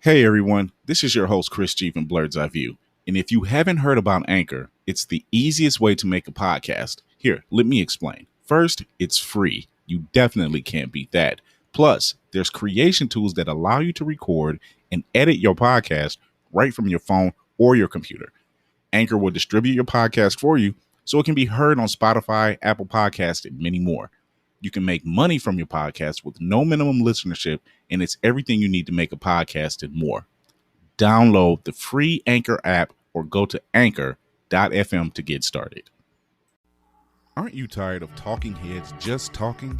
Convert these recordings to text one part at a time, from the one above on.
Hey everyone, this is your host Chris G from Blurred's Eye View. And if you haven't heard about Anchor, it's the easiest way to make a podcast. Here, let me explain. First, it's free. You definitely can't beat that. Plus, there's creation tools that allow you to record and edit your podcast right from your phone or your computer. Anchor will distribute your podcast for you so it can be heard on Spotify, Apple Podcasts, and many more. You can make money from your podcast with no minimum listenership, and it's everything you need to make a podcast and more. Download the free Anchor app or go to anchor.fm to get started. Aren't you tired of talking heads just talking?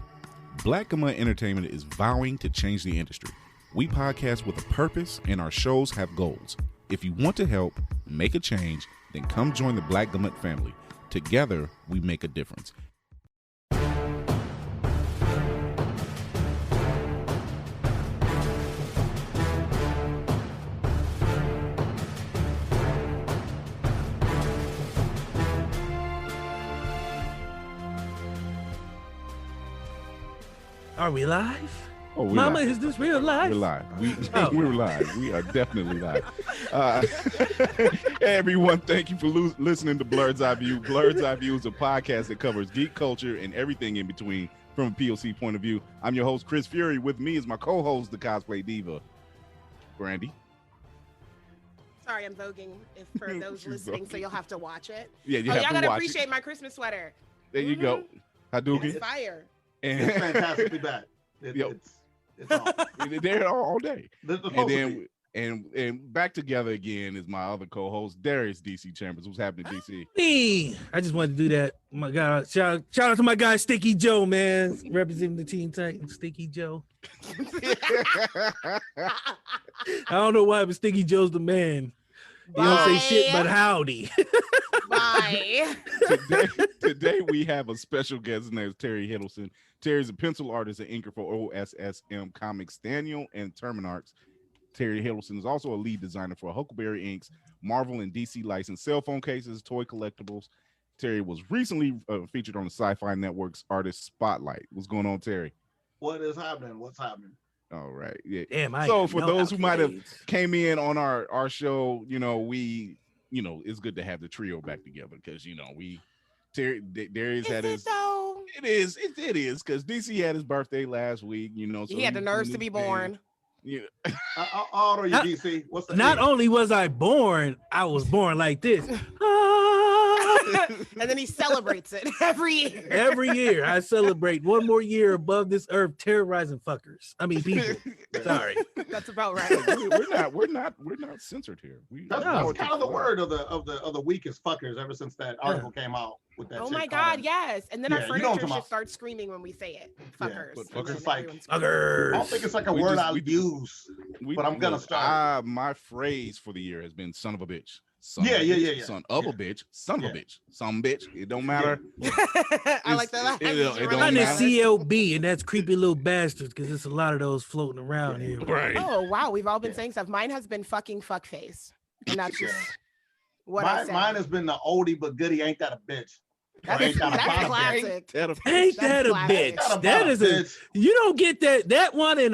Black Gamut Entertainment is vowing to change the industry. We podcast with a purpose, and our shows have goals. If you want to help make a change, then come join the Black Gamut family. Together, we make a difference. Are we live? Oh, we're Mama, live. is this real life? We're live. We're live. We are definitely live. Hey, everyone, thank you for listening to Blurred's Eye View. Blurred's Eye View is a podcast that covers geek culture and everything in between from a POC point of view. I'm your host, Chris Fury. With me is my co-host, the cosplay diva, Brandy. Sorry, I'm voguing for those listening, so you'll have to watch it. Yeah, you y'all have to gotta watch appreciate it. my Christmas sweater. There you go. Hadouken. It's fire. And It's fantastically bad. Yep. It's on. they're all day. They're And supposed to then be. and back together again is my other co-host, Darius DC Chambers. What's happening, DC? Me. I just wanted to do that. My God, shout out to my guy Sticky Joe, man, representing the Teen Titans. Sticky Joe. I don't know why, but Sticky Joe's the man. You don't say shit, but howdy. Bye. Today we have a special guest. His name is Terry Hiddleston. Terry's a pencil artist and inker for OSSM Comics, Daniel and Terminarchs. Terry Hiddleston is also a lead designer for Huckleberry Inc.'s Marvel and DC licensed cell phone cases, toy collectibles. Terry was recently featured on the Sci-Fi Network's Artist Spotlight. What's going on, Terry? What is happening? What's happening? All right. Yeah. Damn, So for know those who might have accolades. came in on our show, it's good to have the trio back together because Terry Darius had his. It is because DC had his birthday last week. So He had the nerves to be born. Yeah. How old are you, DC? What's the Not age? only was I born, I was born like this. And then he celebrates it every year. Every year I celebrate one more year above this earth terrorizing fuckers. I mean people. Sorry. That's about right. we're not censored here. That's No. kind of the word of the weakest fuckers ever since that article came out with that. Oh chick my calling God, them. yes. And then Yeah, our you know what I'm furniture talking should about. start screaming when we say it. Yeah, Fuckers. but And fuckers then like- everyone's- I Fuckers. don't think it's like a We word just- I we- use. But I'm gonna start. My phrase for the year has been "son of a bitch." Yeah. Son of a bitch. Son of a bitch. Some bitch. It don't matter. I like that. it don't I'm the matter. CLB, and that's creepy little bastards because there's a lot of those floating around here. Right. Oh wow, we've all been saying stuff. Mine has been fucking fuckface, and that's just what I said. Mine has been the oldie but goodie. Ain't that a bitch? That's, Ain't that a that's bottom classic. Ain't that a classic. bitch? Ain't that a That bottom is a bitch? you don't get that one in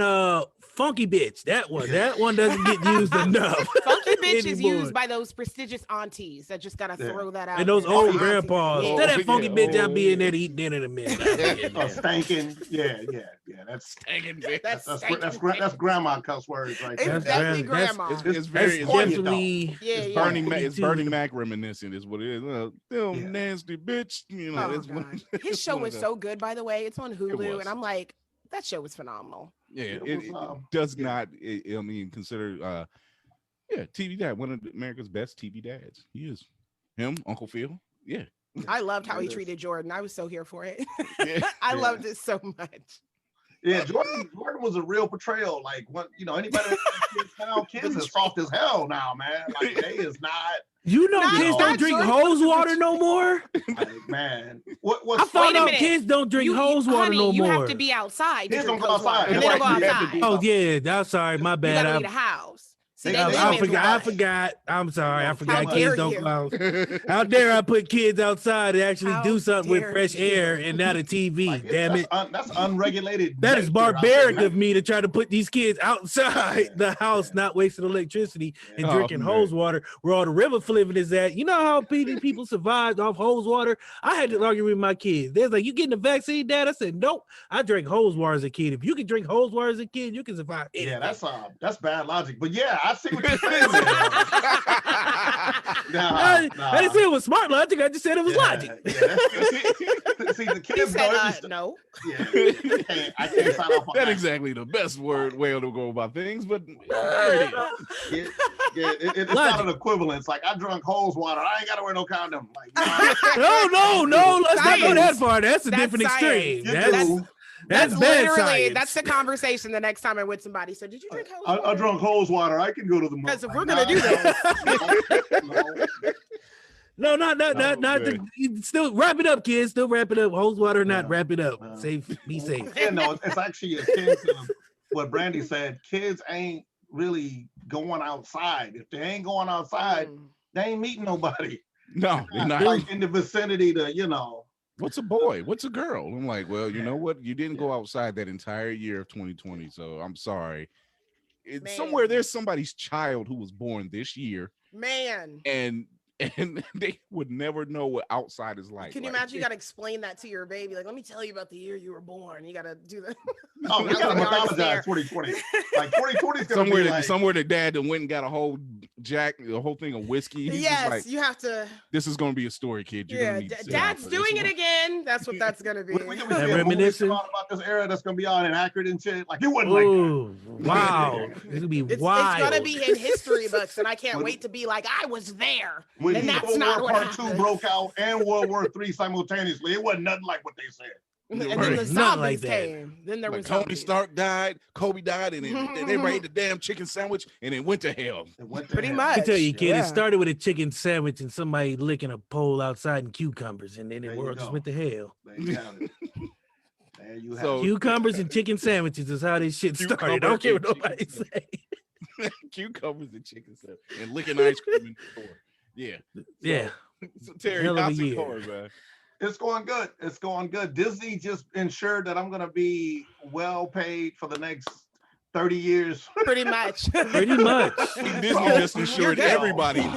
funky bitch. That one doesn't get used enough. Funky bitch is anymore. used by those prestigious aunties that just gotta throw that out. And those there. old Aunties. grandpas. Yeah. Tell that funky Yeah. bitch I'll be in there to eat dinner in a minute. Oh, stankin'. Yeah. That's that's grandma cuss words right It's there. That's definitely grand- grandma. It's very. It's It's, Definitely. Yeah, it's yeah. Bernie Mac reminiscent is what it is. Them Yeah. nasty bitch. Oh, It's one- God. it's His show one of was the- so good, by the way. It's on Hulu, was. and I'm like, that show was phenomenal. Yeah, It it was, does yeah. not. Consider. TV dad, one of America's best TV dads. He is. Him, Uncle Phil. Yeah. I loved how he It is. treated Jordan. I was so here for it. Yeah. I Yeah. loved it so much. Yeah, Jordan was a real portrayal. Like what anybody that kids is soft as hell now, man. Like they is not You know Not- kids not don't drink Jordan. hose water no more. like, man. I What's found a out minute. kids don't drink You- hose water honey, no you more. have to be outside. To Kids drink don't come hose water, outside. and That's they don't go right, you have to outside. be- Oh yeah, I'm sorry, my You bad. gotta I- leave the house. See, I forgot. I'm sorry. I forgot. How Kids dare don't you. go out. How dare I put kids outside and actually How do something with dare fresh you. air and not a TV? Like, Damn it. That's unregulated. That is nature out barbaric there. of me to try to put these kids outside the house, not wasting electricity and Oh, drinking man. hose water where all the river flavor is at. You know how people survived off hose water? I had to argue with my kids. They're like, you getting the vaccine, Dad? I said, nope. I drank hose water as a kid. If you can drink hose water as a kid, you can survive anything. Yeah, that's bad logic. But yeah, I see what you're saying. I didn't say it was smart logic. I just said it was logic. Yeah. See, the He kids said, know no. Yeah, I can't sign off on Not that. exactly the best way to go about things, but It's not an equivalence. Like, I drunk hose water. I ain't got to wear no condom. Like, No. Let's not go that Science. far. That's a That's different extreme. you That's do. bad literally science. that's the conversation the next time I'm with somebody. So did you drink hose water? I drunk hose water. I can go to the Because if like, we're gonna do this, No, not man. still wrap it up, kids. Still wrap it up. Hose water, not wrap it up. Safe, be safe. Yeah, no, it's actually akin to what Brandy said. Kids ain't really going outside. If they ain't going outside, they ain't meeting nobody. no, they're not. Like in the vicinity to, What's a boy? What's a girl? I'm like, well, you know what? You didn't go outside that entire year of 2020, so I'm sorry. Man. Somewhere there's somebody's child who was born this year, man. and they would never know what outside is like. Can you Like, imagine? You got to explain that to your baby. Like, let me tell you about the year you were born. You got to do that. Oh, we gotta apologize 2020. Like 2020 is gonna be like, somewhere the dad that went and got a whole thing of whiskey. He's just Yes, like, you have to. this is gonna be a story, kid. You're Yeah, gonna need to sit Dad's down for this doing it one." again. That's what that's gonna be. we can be seeing movies come out about this era that's gonna be all inaccurate and shit. Like, it wasn't like that. Ooh, wow. It'll be It's wild. gonna be in history books, and I can't wait to be like, I was there. When And that's World not War what Part 2 happened. broke out and World War III simultaneously, it wasn't nothing like what they said. And then Right. the Nothing zombies like that. came. Then there Like was Tony zombies. Stark died, Kobe died, and then everybody ate the damn chicken sandwich and it went to hell. It went to Pretty hell. much. I can tell you, kid, Yeah. it started with a chicken sandwich and somebody licking a pole outside and cucumbers, and then the There you world just go. went to hell. There you have it. There you have So- it. Cucumbers and chicken sandwiches is how this shit started. I don't care what Cucumber nobody and say. Cucumbers and chicken sandwich and licking ice cream in the store. Yeah. Yeah. So Terry, Hell of a how's it year. going, man? It's going good. It's going good. Disney just ensured that I'm going to be well paid for the next 30 years. Pretty much. Pretty much. Disney just ensured good. everybody.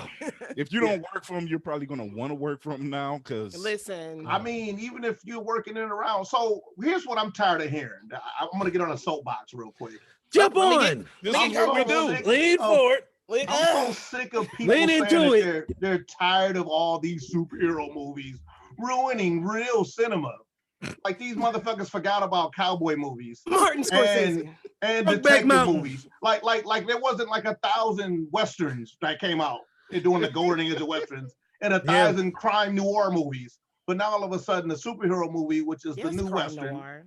If you don't work for them, you're probably going to want to work for them now because Listen. I mean, even if you're working in and around. So here's what I'm tired of hearing. I'm going to get on a soapbox real quick. Jump Let me on. this is what we do. Lean forward. I'm so sick of people Lean saying into that they're tired of all these superhero movies ruining real cinema. Like, these motherfuckers forgot about cowboy movies Martin Scorsese. and Brokeback detective Mountain. movies. Like there wasn't like 1,000 westerns that came out during the golden age of westerns and 1,000 crime noir movies. But now all of a sudden, the superhero movie, which is Yes, the new crime western, noir.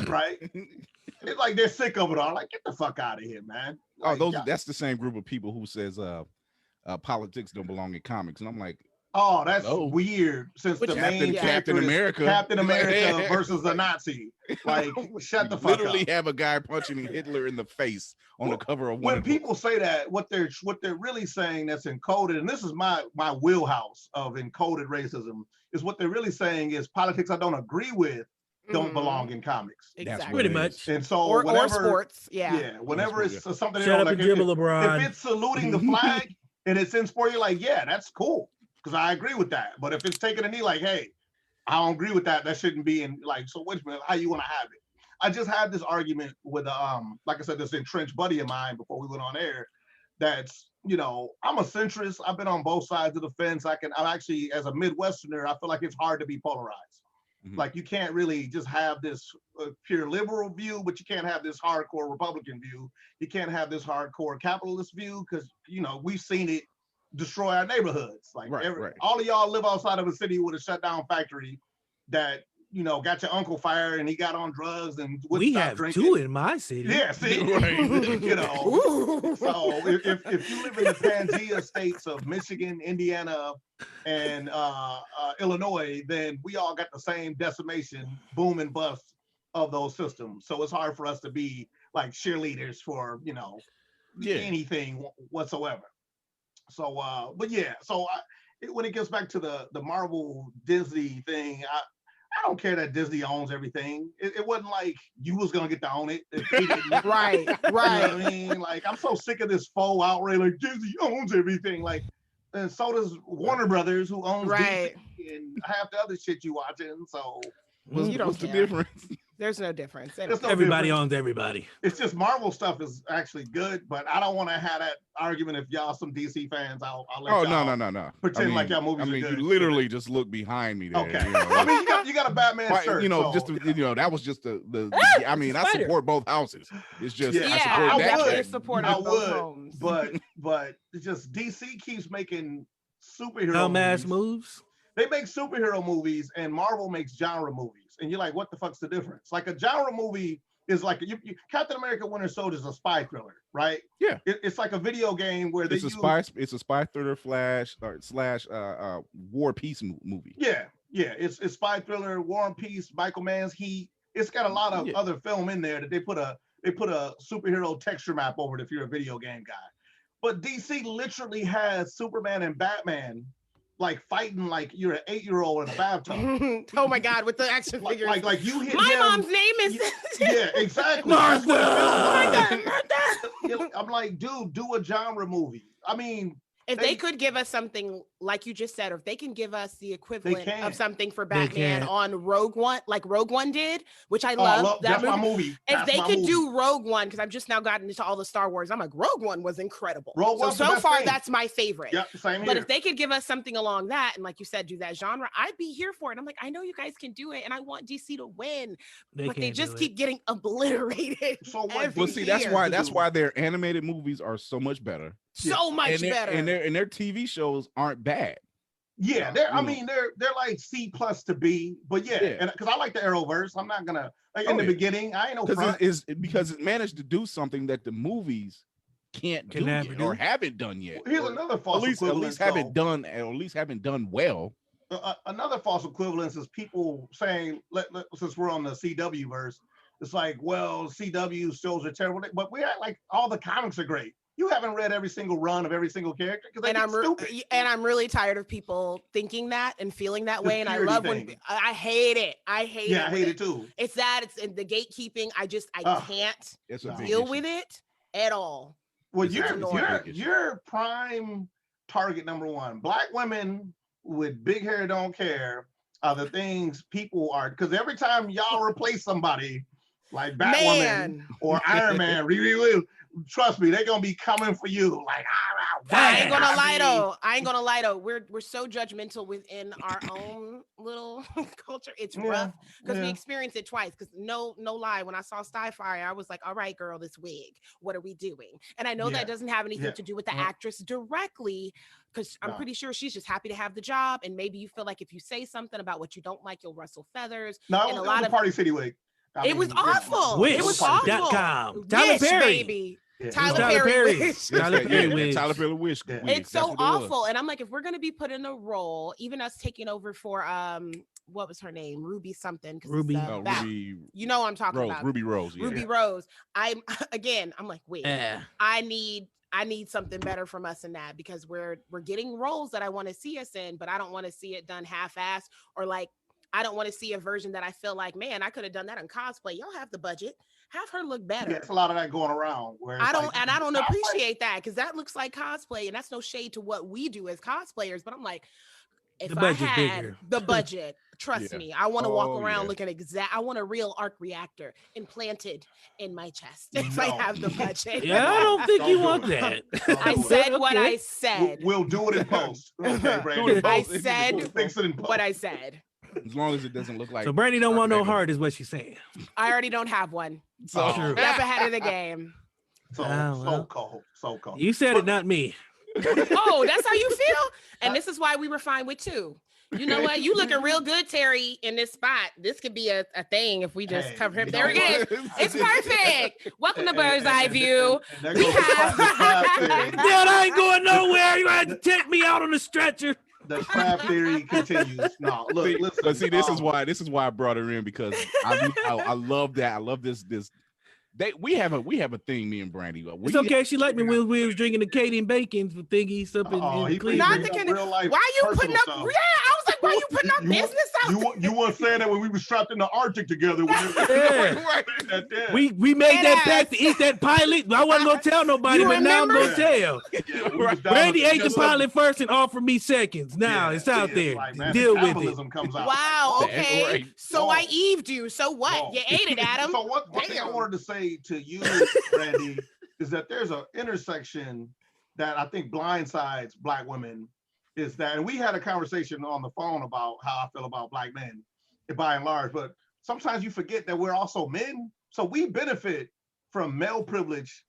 right? It's like they're sick of it all. Like, get the fuck out of here, man. Oh, Like, that's the same group of people who says politics don't belong in comics. And I'm like, oh, that's No. weird. Since Which the main yeah. character Captain is America. Captain America versus a Nazi. Like, shut the fuck literally up. have a guy punching Hitler in the face on the cover of one When of people say that, what they're really saying that's encoded, and this is my wheelhouse of encoded racism, is what they're really saying is politics I don't agree with don't Mhm. belong in comics. That's Exactly. what Pretty it much. is. And so Or whenever, sports. Yeah. whenever it's something Shut up like and dribble, if LeBron. it's saluting the flag and it's in sport, you're like, yeah, that's cool. Because I agree with that. But if it's taking a knee, like, hey, I don't agree with that. That shouldn't be in, like, so wait a minute, how you want to have it? I just had this argument with like I said, this entrenched buddy of mine before we went on air. That's, I'm a centrist. I've been on both sides of the fence. I'm actually, as a Midwesterner, I feel like it's hard to be polarized. Mhm. Like, you can't really just have this pure liberal view, but you can't have this hardcore Republican view. You can't have this hardcore capitalist view because, we've seen it destroy our neighborhoods. Like, Right. all of y'all live outside of a city with a shut down factory that, got your uncle fired and he got on drugs and wouldn't We stop have drinking. two in my city. Yeah, see, Right. Ooh. So if you live in the Pangea states of Michigan, Indiana, and Illinois, then we all got the same decimation, boom and bust of those systems. So it's hard for us to be like cheerleaders for, anything whatsoever. So, but yeah, so when it gets back to the Marvel Disney thing, I don't care that Disney owns everything. It wasn't like you was gonna get to own it. Right. You know what I mean? Like, I'm so sick of this faux outrage. Like, Disney owns everything. Like, and so does Warner Brothers, who owns DC and half the other shit you watching. So, what's the difference? There's no difference. Everybody owns everybody. It's just Marvel stuff is actually good, but I don't want to have that argument. If y'all some DC fans, I'll let y'all no. pretend like y'all movies are good. You literally just look behind me there. Okay. You know, I mean, you got a Batman shirt. You know, so. just that was just the I mean, I support both houses. It's just I support I both would, homes. but it's just DC keeps making superhero dumbass movies. moves. They make superhero movies and Marvel makes genre movies. And you're like, what the fuck's the difference? Like a genre movie is like Captain America Winter Soldier is a spy thriller, right? Yeah. It's like a video game where it's a spy thriller slash war peace movie. Yeah. It's spy thriller, War and Peace, Michael Mann's Heat. It's got a lot of other film in there that they put a superhero texture map over it if you're a video game guy. But DC literally has Superman and Batman like fighting like you're an 8-year-old in a bathtub. Oh my God, with the action figures. Like you hit my him, mom's name is yeah, exactly. Martha. Oh my God, Martha. I'm like, dude, do a genre movie. I mean, if they could give us something like you just said, or if they can give us the equivalent of something for Batman on Rogue One, like Rogue One did, which I love. That's my movie. If they could do Rogue One, because I've just now gotten into all the Star Wars, I'm like, Rogue One was incredible. So far, that's my favorite. Yep, same here. But if they could give us something along that, and like you said, do that genre, I'd be here for it. I'm like, I know you guys can do it, and I want DC to win, but they just keep getting obliterated. So well, see, that's why their animated movies are so much better. So much better. And their TV shows aren't bad. Yeah, they're like C+ to B, but and because I like the Arrowverse, I'm not gonna in the beginning. I ain't no front. Because it managed to do something that the movies can't do yet, or haven't done yet. Here's another false equivalence. At least haven't done well. Another false equivalence is people saying, since we're on the CW verse, it's like, well, CW shows are terrible, but we act like all the comics are great. You haven't read every single run of every single character because I'm really tired of people thinking that and feeling that way. And I love when I hate it. I hate it too. It's that it's in the gatekeeping. I can't deal with it at all. Well, you're prime target number one. Black women with big hair don't care are the things people are, because every time y'all replace somebody like Batwoman or Iron Man, trust me, they're gonna be coming for you. Like, I ain't gonna lie though. We're so judgmental within our own little culture. It's rough because we experienced it twice. Because no lie, when I saw Starfire, I was like, all right, girl, this wig, what are we doing? And I know that doesn't have anything to do with the actress directly, because I'm pretty sure she's just happy to have the job. And maybe you feel like if you say something about what you don't like, you'll rustle feathers. No, it was a Party City wig. It was awful. It was awful. Tyler Perry. Baby. Yeah. Tyler Perry. Tyler Perry wish. It's so awful. And I'm like, if we're gonna be put in a role, even us taking over for what was her name? Ruby something. Ruby. Ruby. You know what I'm talking about. Ruby Rose. Yeah. Ruby Rose. I'm like, wait, I need something better from us in that, because we're getting roles that I want to see us in, but I don't want to see it done half-assed, or like I don't want to see a version that I feel like, man, I could have done that in cosplay. Y'all have the budget. Have her look better. Yeah, it's a lot of that going around. Where I don't appreciate that, because that looks like cosplay, and that's no shade to what we do as cosplayers. But I'm like, if I had the budget, trust me, I want to walk around looking I want a real arc reactor implanted in my chest if I have the budget. Yeah, I don't think you want that. I said what I said. We'll do it in post. Okay, Brandon. I said what I said. As long as it doesn't look like. So Brandy don't want no heart, is what she's saying. I already don't have one. So step ahead of the game. So cold. You said it, not me. Oh, that's how you feel? And this is why we were fine with 2. You know what? You looking real good, Terry, in this spot. This could be a thing if we just cover him. There it is. It's perfect. Welcome to Bird's Eye View. We have. Dad, I ain't going nowhere. You had to take me out on the stretcher. The craft theory continues. No, look, listen. But see, this is why I brought her in, because I love that. I love this we have a thing, me and Brandy. It's okay. She liked me when we was drinking the Katie and Bacon thingies up in Cleveland. Not the real life. Why you putting up? Stuff. Yeah, I was like, why you putting up business out? You weren't saying that when we was trapped in the Arctic together. We made that pact to eat that pilot. I wasn't gonna tell nobody, but now I'm gonna tell. Brandy ate the pilot first and offered me seconds. Now it's out there. Like, deal with it. Comes out. Wow. Okay. Right. So I Eved you. So what? You ate it, Adam. So one thing I wanted to say to you, Brandy, is that there's an intersection that I think blindsides Black women. Is that, and we had a conversation on the phone about how I feel about Black men, by and large. But sometimes you forget that we're also men, so we benefit from male privilege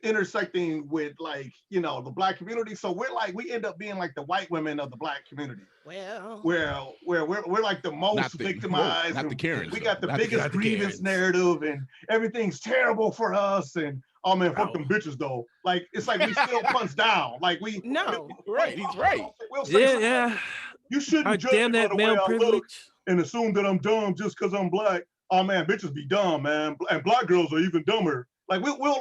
intersecting with, like, you know, the Black community. So we end up being like the white women of the Black community. Well, where we're like the most victimized. Not the Karens. We got the biggest grievance narrative, and everything's terrible for us. And oh man, fuck them bitches though. Like, it's like we still punch down. Like he's right. We'll say yeah. You shouldn't judge damn me that by the way male I privilege look and assume that I'm dumb just because I'm Black. Oh man, bitches be dumb, man, and Black girls are even dumber. Like we won't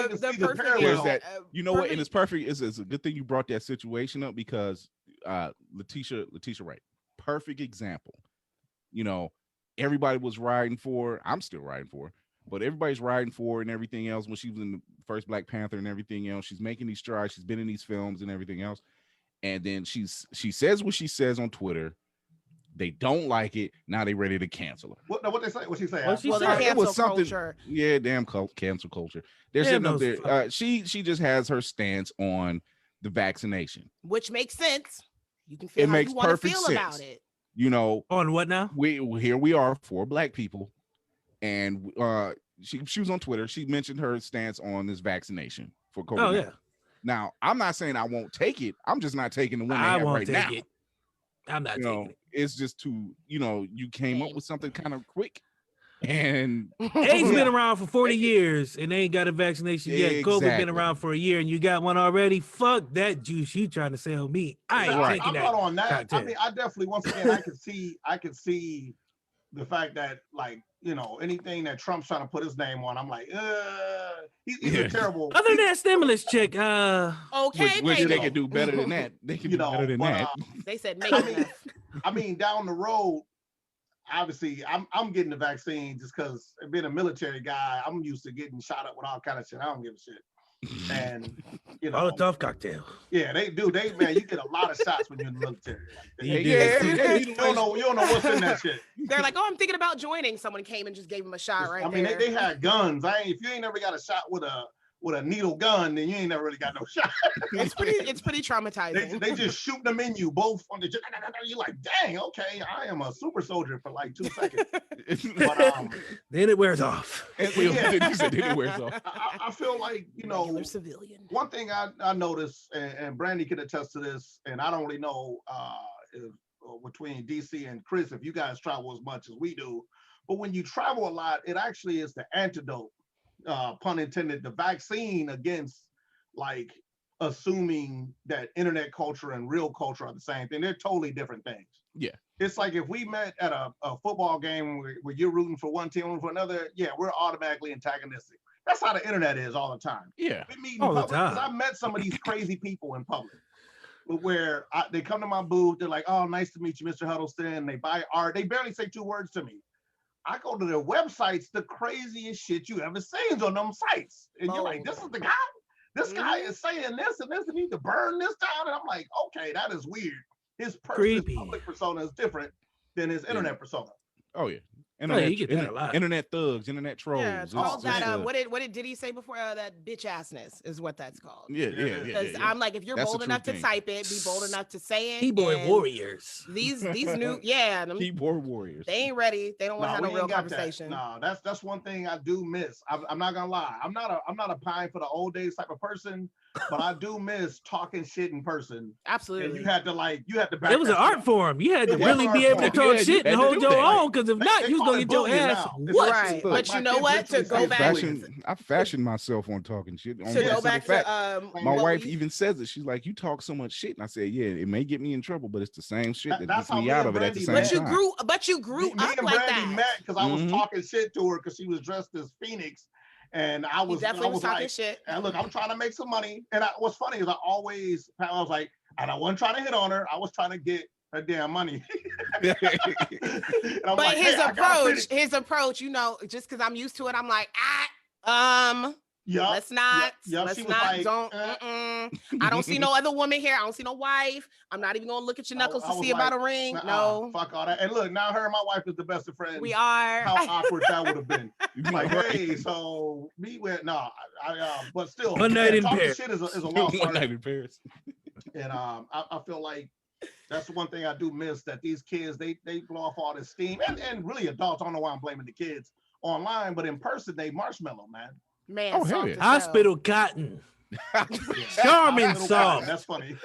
even see the parallel. That, you know what? And it's perfect. It's a good thing you brought that situation up, because Letitia Wright, perfect example. You know, everybody was riding for. I'm still riding for, but everybody's riding for and everything else. When she was in the first Black Panther and everything else, she's making these strides. She's been in these films and everything else, and then she says what she says on Twitter. They don't like it. Now they ready to cancel her. What they say? What she say? It was something. Culture. Yeah, damn cancel culture. They're sitting up there. She just has her stance on the vaccination, which makes sense. You can feel how you want to feel about it. You know, on what now? Here we are, 4 Black people, and she was on Twitter. She mentioned her stance on this vaccination for COVID. Oh yeah. Now I'm not saying I won't take it. I'm just not taking the one I won't right take now. It. I'm not taking it. It's just too, you came up with something kind of quick, and AIDS been around for 40 years and they ain't got a vaccination yet. COVID been around for a year and you got one already. Fuck that juice you trying to sell me. I ain't taking that. I'm not on that. I mean, I definitely, once again, I can see the fact that, like, you know, anything that Trump's trying to put his name on, I'm like, he's a terrible. Other than that stimulus check, okay, which they can do better than that. They can do better than that. They said make enough. I mean, down the road, obviously, I'm getting the vaccine just because being a military guy, I'm used to getting shot up with all kind of shit. I don't give a shit. And you know, Molotov cocktail. Yeah, they do. Man, you get a lot of shots when you're in the military. You don't know what's in that shit. They're like, oh, I'm thinking about joining. Someone came and just gave him a shot right there. I mean, they had guns. If you ain't never got a shot with a needle gun, then you ain't never really got no shot. It's pretty traumatizing. They just shoot them in you both on the. You're like, dang, okay, I am a super soldier for like 2 seconds. But then it wears off. Then it wears off. I feel like, you know, regular civilian. One thing I noticed, and Brandy could attest to this, and I don't really know between DC and Chris if you guys travel as much as we do, but when you travel a lot, it actually is the antidote. Pun intended, the vaccine against, like, assuming that internet culture and real culture are the same thing. They're totally different things. Yeah. It's like if we met at a football game where you're rooting for one team, rooting for another, yeah, we're automatically antagonistic. That's how the internet is all the time. Yeah. We meet in public, because I met some of these crazy people in public where they come to my booth, they're like, oh, nice to meet you, Mr. Huddleston. They buy art. They barely say 2 words to me. I go to their websites, the craziest shit you ever seen on them sites. And you're like, this is the guy? This guy is saying this and this, and need to burn this down. And I'm like, okay, that is weird. His public persona is different than his internet persona. Oh, yeah. You get that a lot. Internet thugs, internet trolls. Yeah, it's called that. What did Diddy say before? That bitch assness is what that's called. Yeah. Because I'm like, if you're bold enough to type it, be bold enough to say it. Keyboard warriors. These new them keyboard warriors. They ain't ready. They don't want to have no real conversation. No, that's one thing I do miss. I'm not gonna lie. I'm not a pine for the old days type of person, but I do miss talking shit in person. Absolutely. And you had to back it was an art form. You had to really be able to talk shit and hold your own, because if not, you gonna get your bullying ass now. whooped. Right. Look, But my you know kids what? literally To go say back bullying. I fashioned myself on talking shit. to go back fact. to My what wife we- even says it. She's like, "You talk so much shit," and I said, "Yeah, it may get me in trouble, but it's the same shit that That's gets how me me out and of it at the Brandy same met. time." But you grew Me up and like Brandy that. met because I was Mhm. talking shit to her because she was dressed as Phoenix, and I He was definitely was talking like, shit. and look, I'm trying to make some money. And what's funny is I was like, and I wasn't trying to hit on her. I was trying to get her damn money. And I'm But like, his hey, I got a approach, you know, just because I'm used to it, I'm like, Yup, let's not, yup. let's She was not, like, don't, I don't see no other woman here. I don't see no wife. I'm not even gonna look at your knuckles I to was see about a like, ring. "Nuh-uh, No, fuck all that. And look, now her and my wife is the best of friends. we are. How awkward that would have been. Like, Right. hey, so we went, no, but still, One night in talking Paris. shit is a lost One art. night in Paris. And I feel like that's the one thing I do miss, that these kids, they blow off all this steam, and really adults. I don't know why I'm blaming the kids online, but in person they marshmallow, man. Man, Oh, hell soft yeah. as hell. Hospital cotton, Charmin Hospital soft. cotton, that's funny.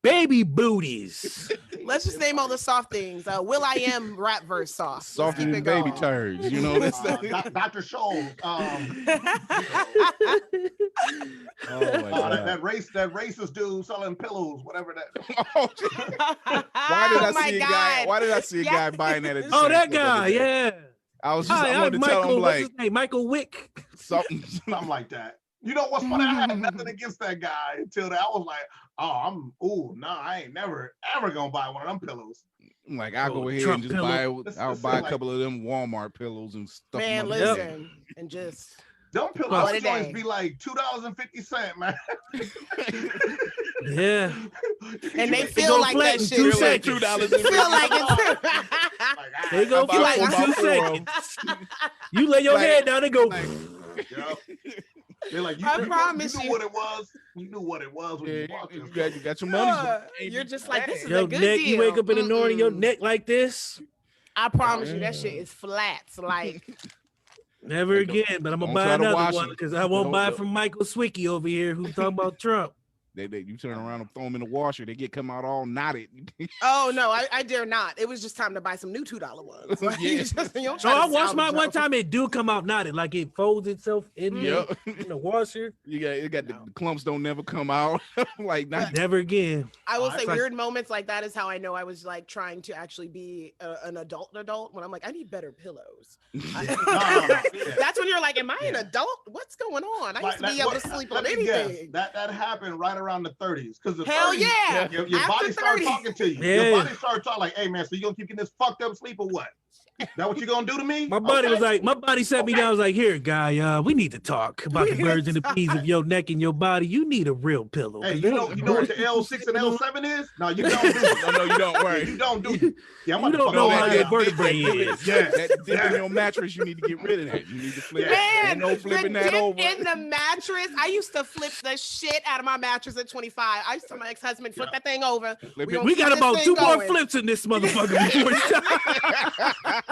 baby booties. Let's just name all the soft things. Will I Am rap verse soft. Let's Softer keep than it baby going. turds. You know that's Dr. Scholl, Oh my God. that racist dude selling pillows, whatever that. Oh, why did Oh I my see a guy? God. Why did I see a Yeah. guy buying that? At the Oh, Sam's that Club the guy, other day? yeah. I was just. Hi, I I'm wanted to tell Michael. him What's like his name? Michael Wick. something. Something like that. You know what's funny? I had nothing against that guy until that. I was like, I ain't never ever gonna buy one of them pillows. I'm like, I'll Oh, go ahead Trump and just pillow. buy. I'll This buy a like- couple of them Walmart pillows and stuff. Man, them under there. listen, and just Them What pillows a joints day. be like $2.50, man. Yeah. and they You- feel go like flat that in shit. 2 Feel seconds. like it's like, They go About flat in about 2 four of seconds. You lay your Like- head down and go. like- Yup. They're like, I you promise knew you. what it was. You knew what it was when Yeah, you walked in. you got your money. You're just like, this is Your a good neck, deal. you wake up in the morning, your Mm-mm. neck like this. I promise you, that shit is flat. Like, Never Hey, don't- again, but I'm gonna don't buy try to another wash one them. because I won't Don't- buy don't- from Michael Swicky over here who's talking about Trump. You turn around and throw them in the washer. They come out all knotted. oh no, I dare not. It was just time to buy some new $2 ones. Like, Yeah. you just- you don't No, try to I washed mine salvage one them. time. It do come out knotted, like it folds itself in, Yep. in the washer. You got the clumps don't never come out. Like not Never again. I will It's say like- weird moments like that is how I know I was like trying to actually be an adult when I'm like, I need better pillows. No. That's when you're like, am I an Yeah. adult? What's going on? I Like, used to be that- able what- to sleep let on me guess, anything. that happened right around the 30s. Because the Hell 30s, yeah. your After body starts 30. talking to you. Yeah. Your body starts talking like, hey man, so you gonna keep getting this fucked up sleep or what? That what you gonna do to me? My buddy Okay. was like, my buddy sat me Okay. down. Was like, here, guy, we need to talk about We the need birds to and the talk. peas of your neck and your body. You need a real pillow. Hey, 'cause you they know ain't what the hurting. L6 and L7 is? No, you don't do it. no, you don't worry. You don't do it. Yeah, I'm You about to don't fuck know all how that your up. vertebrae is. Yes. That dip in Yeah. your mattress, you need to get rid of that. You need to flip it. Man, Ain't no flipping the that dip over. in the mattress. I used to flip the shit out of my mattress at 25. I used to tell my ex-husband, flip that thing over. Flip We it. gonna We keep got this about thing 2 more going. flips in this motherfucker before it's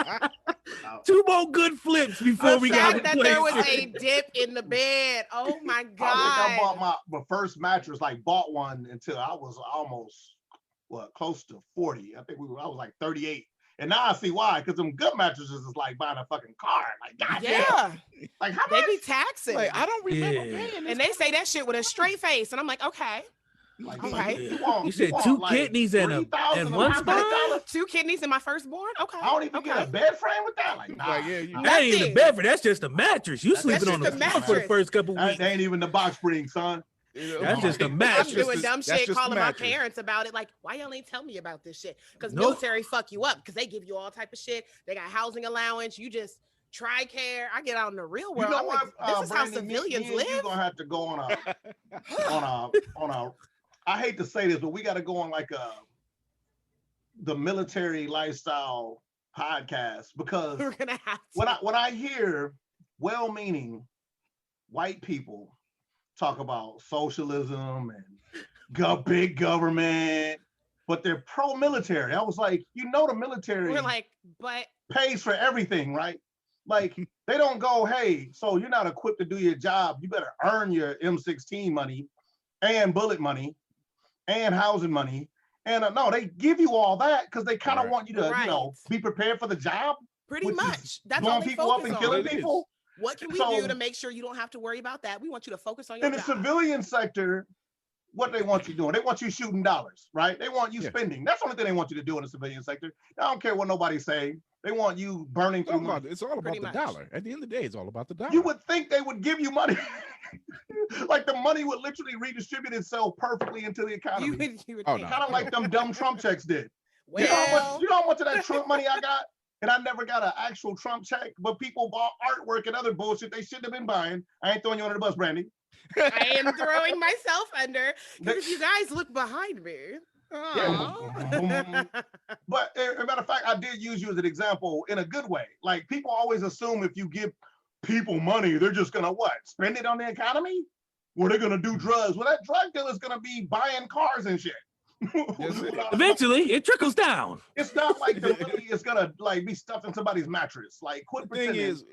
2 more good flips before The we got fact that there was replaced. a dip in the bed. Oh my I think I god. bought my first mattress, like bought one until I was almost close to 40. I think I was like 38. And now I see why, because them good mattresses is like buying a fucking car. Like, goddamn. Yeah, Like, how they much? be taxing. Like, I don't remember Yeah. paying this. And they say that shit with a straight face. And I'm like, okay. Like, All like, right. You said 2 like kidneys and $3,000 one a spine? month? 2 kidneys in my firstborn? Okay. I don't even get a okay. bed frame with that. Like, nah. Like, yeah, you- nah. That ain't even a Nothing. bed for that's just a mattress. You That's sleeping on just the a floor for the mattress. first couple That weeks. ain't even the box spring, son. That's just a I'm mattress. doing dumb that's shit, just a calling my mattress. parents about it. Like, why y'all ain't tell me about this shit? Because No. military fuck you up because they give you all type of shit. They got housing allowance. You just TRICARE. I get out in the real world. You know I'm what? like, this is how Brandon, me civilians and you live. gonna have to go on a. I hate to say this, but we got to go on like the military lifestyle podcast because We're gonna have to. when I hear well-meaning white people talk about socialism and big government, but they're pro-military, I was like, the military We're like, but pays for everything, right? Like they don't go, hey, so you're not equipped to do your job. You better earn your M16 money and bullet money and housing money. And no, they give you all that because they kind of Right. want you to, Right. be prepared for the job. Pretty which is much. That's all blowing they people up focus and on. killing It is. people. What can we So- do to make sure you don't have to worry about that? We want you to focus on your In the job. civilian sector, what they want you doing, they want you shooting dollars, right? They want you Yeah. spending. That's the only thing they want you to do in the civilian sector. I don't care what nobody say. They want you burning It's through all about, money. it's all about Pretty the much. dollar. At the end of the day, it's all about the dollar. You would think they would give you money. Like the money would literally redistribute itself perfectly into the You economy. would Oh, think. no. Kind of like them dumb Trump checks did. Well, You know how much of that Trump money I got? And I never got an actual Trump check, but people bought artwork and other bullshit they shouldn't have been buying. I ain't throwing you under the bus, Brandy. I am throwing myself under because They- if you guys look behind me. Yeah. Aw. But as a matter of fact, I did use you as an example in a good way. Like people always assume if you give people money, they're just gonna what? Spend it on the economy? Or they're gonna do drugs. Well, that drug dealer's gonna be buying cars and shit. Yes, it is. Eventually, it trickles down. It's not like the money is gonna like be stuffed in somebody's mattress. Like quit The thing pretending. is,